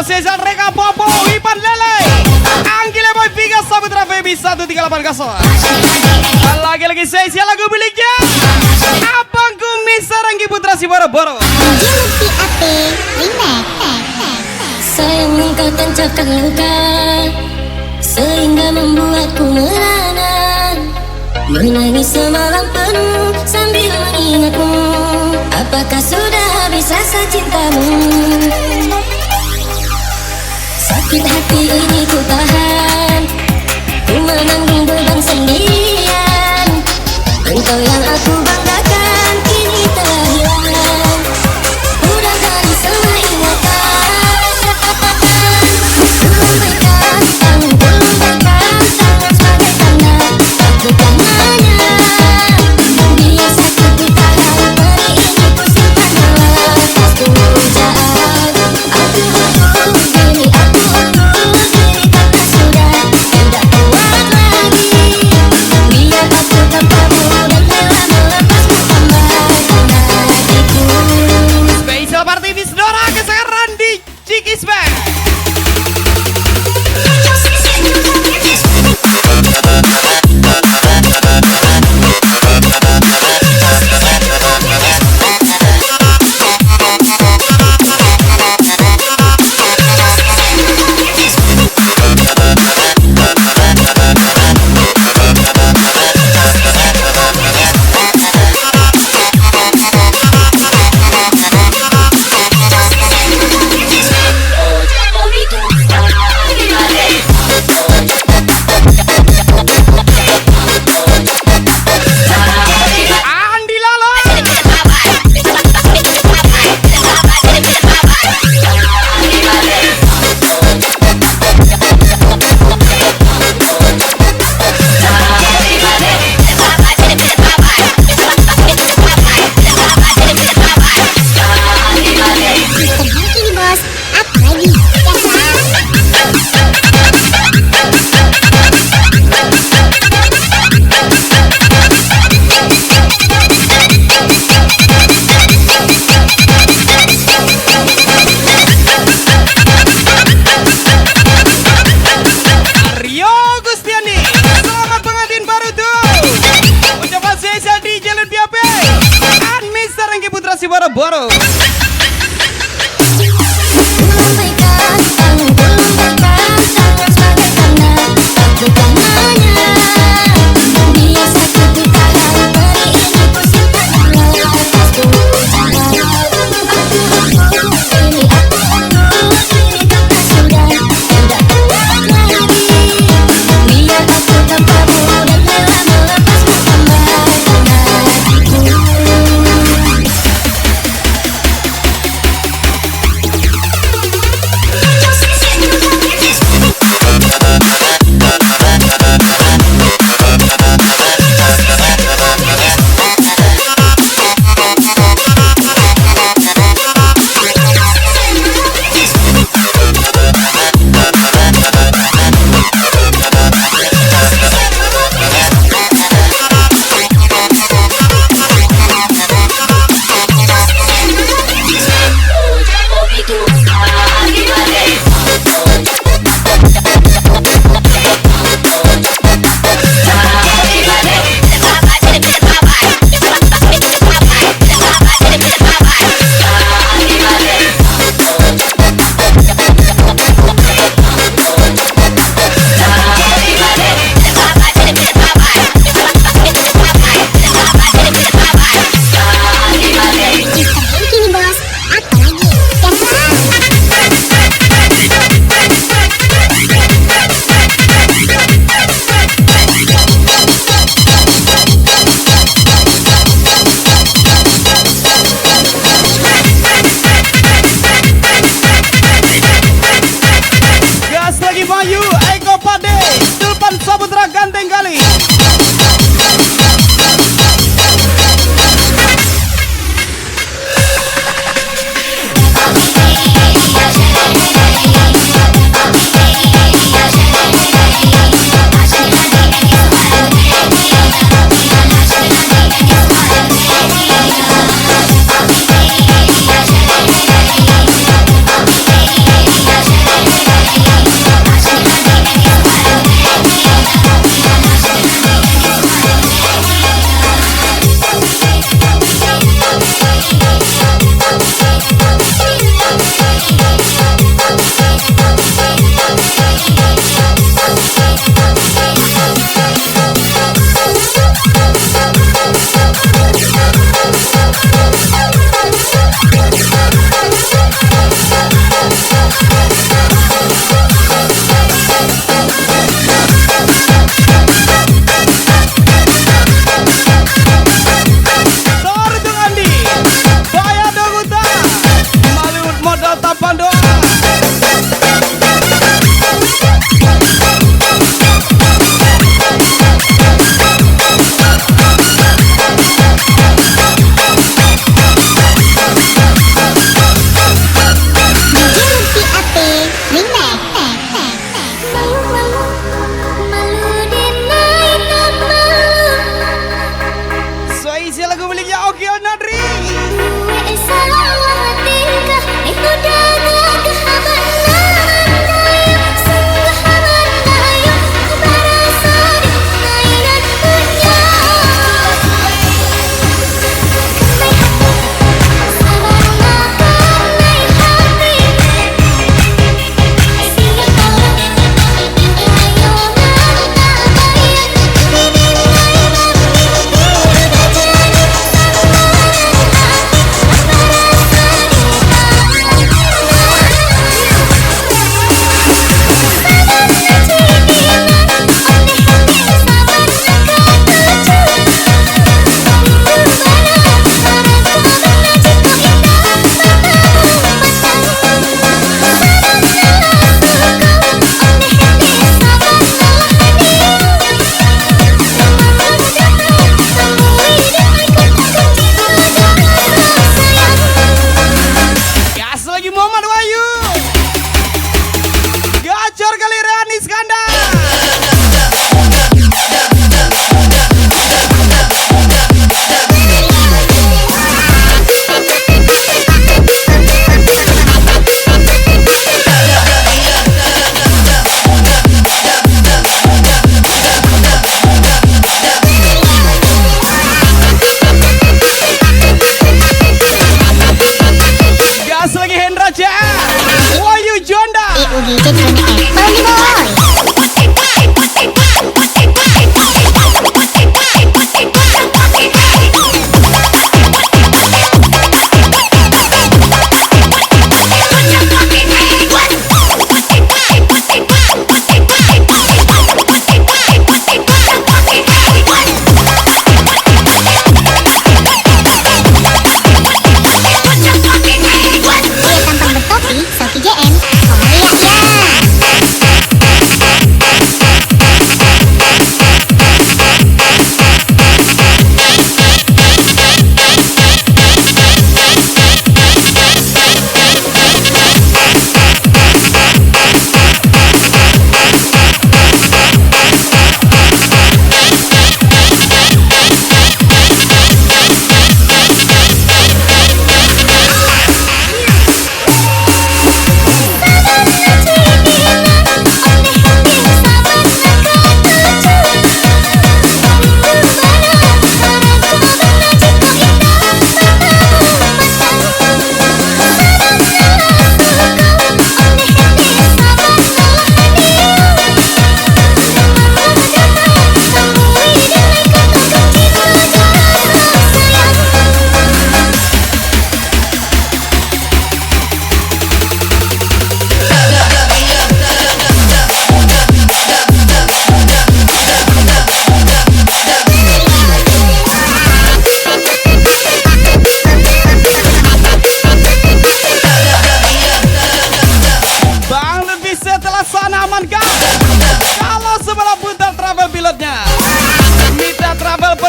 Cesar Reka Popo Ipan Lele Anggile Boy Piga Saputra Feby 138 lagi-lagi spesial lagu miliknya abangku Misa Ranggi Putra si Boro-Boro. Sayang engkau tancapkan luka sehingga membuatku merana, menangis semalam penuh sambil mengingatmu. Apakah sudah habis rasa cintamu? Sakit hati ini ku tahan, ku menanggung beban sendirian. Engkau yang aku banggakan kini telah hilang, udah dari semua ingatan. Lembaikan tanganku, lembaikan tangan sebagai tanda aku tangannya. Biar sakit ku tahan, perih ini ku simpan dalam tas pujaan. Aku undur diri, aku undur diri karena sudah tidak kuat lagi. Biar aku tanpamu dan rela melepasmu tambahkan hatiku. Spesial party Visdora kesekarang di Cikis Band. Andi Lalo Ini bos, apa lagi? Rio Gustiani. Selamat pengantin baru tuh. Ucapan spesial di Jalan BAP dan Mr. Ranggi Putra si Boro-Boro. Lembaikan tanganku, lembaikan tangan sebagai tanda aku tangannya. Biar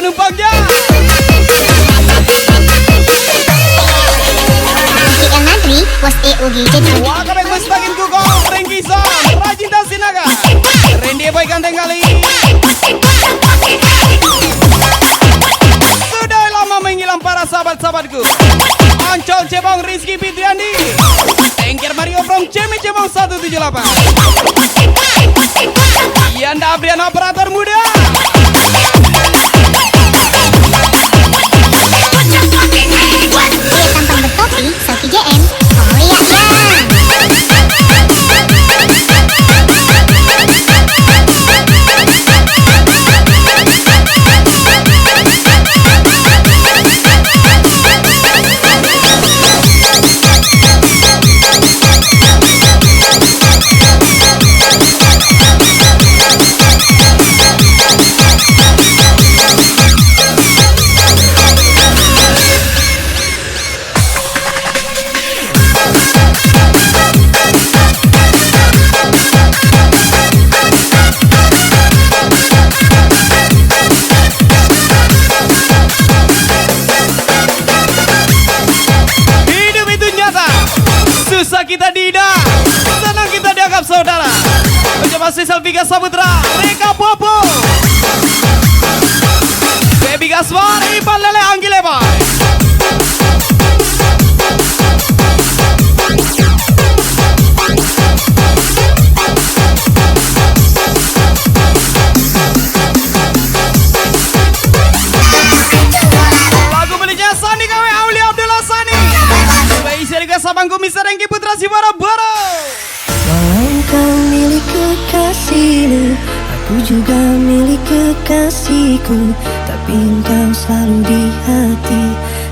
penumpangnya. Jika Nadri was EUG Welcome back Mas Bagin Kuko, Rengkiso, Rajinta Sinaga, Randy Boy Ganteng Kali. Sudah lama menghilang para sahabat-sahabatku. Ancol Cebong Rizky Fitriandi, Tengkir Mario from Cemi Cebong 178. Yanda Abrian operator muda. Dia tampang bertopi, Sofi JM. Oh iya Susah kita tidak, senang kita dianggap saudara. Mencoba Selfie Gas Saputra, Reka Popo, Baby Gaswar, Ipan Lele Anggi Lebar. Lagu miliknya Sani KW Aulia Abdullah Sani. Spesial juga Sabangku Mr. Engki Putra si Boro-Boro. Walau kau milik kekasihmu, aku juga milik kekasihku. Tapi engkau selalu di hati,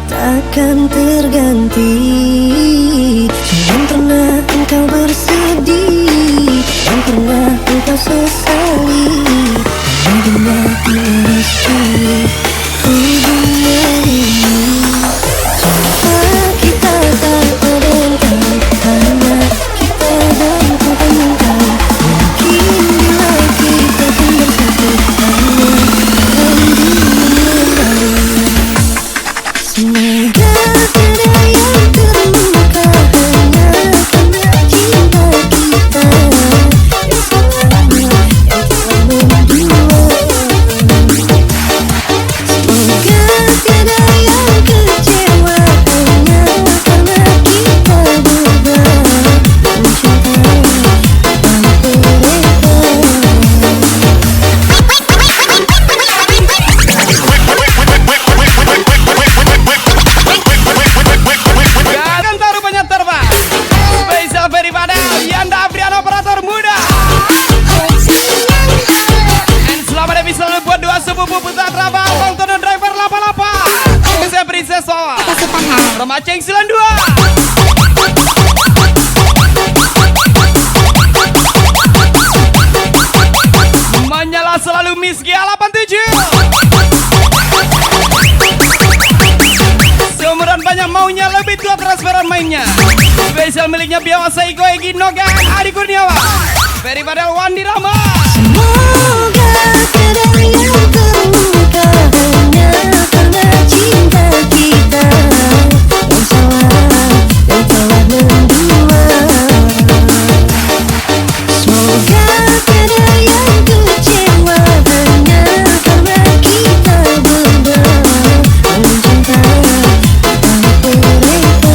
takkan terganti. Jangan pernah engkau bersedih, dan pernah engkau sesali. Hanya merestui hubungan ini. Cinta kita tak terbentang, hanya kita bentang-bentang. Mungkin bila kita pun bersatu, hanya semoga tiada yang terluka, hanya karena cinta kita yang selama yang telah mendua. Semoga tiada yang kecewa, hanya karena kita berdua mencintai tanpa mereka. Jangan taruh banyak terbang. Spesial daripada Yanda Abrian operator muda. And selamat episode buat dua sepupu putra Trabal, Bang Tono driver lapa-lapa. Saya Princess Soa, Remaceng 92. Menyala selalu Miss Gia 87. Seumuran banyak maunya lebih tua transferan mainnya. Spesial miliknya Biawasa Iko Egi Noga Adi Kurniawan, Ferry Padel Wandi Rama. Semoga tiada yang terluka, hanya karena cinta kita yang salah yang telah mendua. Semoga tiada yang kecewa, hanya karena kita berdua mencintai tanpa mereka.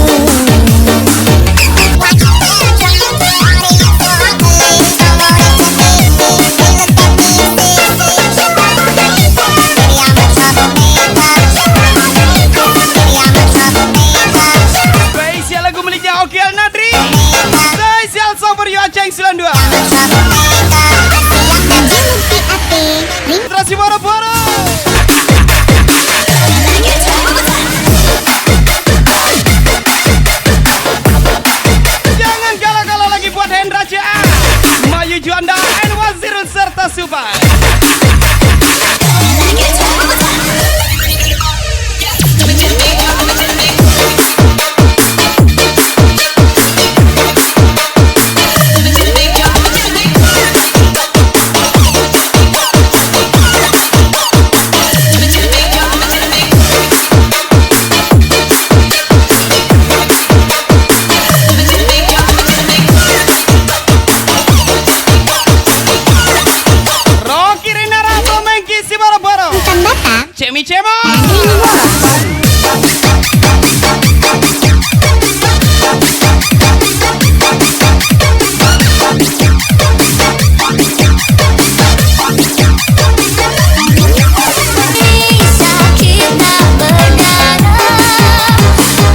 Cemi Cemo. Bisa kita berdarah.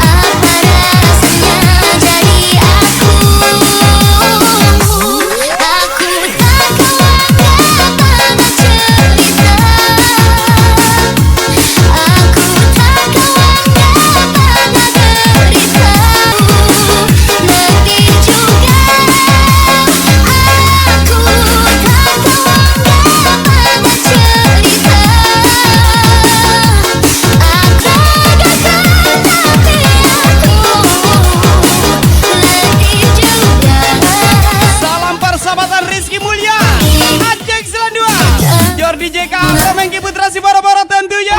Apa rasanya jadi aku? Aku tak khawatir pada cerita. Aku tak khawatir pada derita. Letih juga. Aku tak khawatir pada cerita. Aku gagal tapi aku letih juga. Salam persahabatan Rizky Mulya, Ajeng Selandua, Jordi JK, Komengki Putra si Boro-Boro tentunya.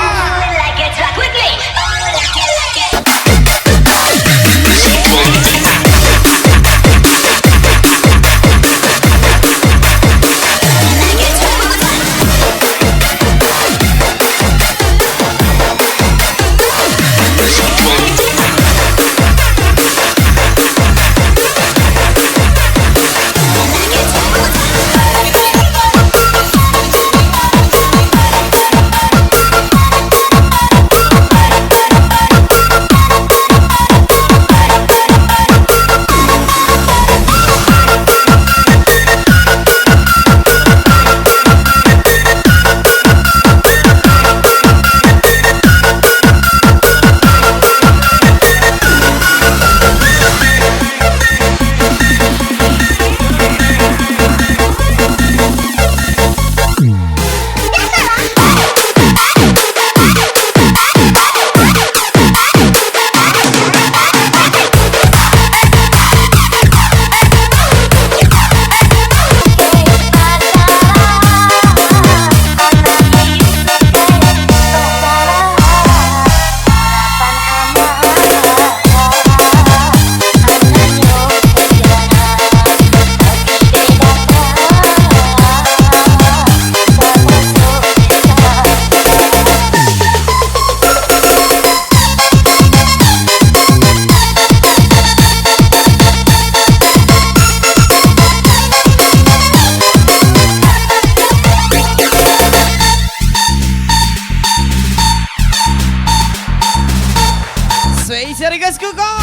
Spesial request Kuko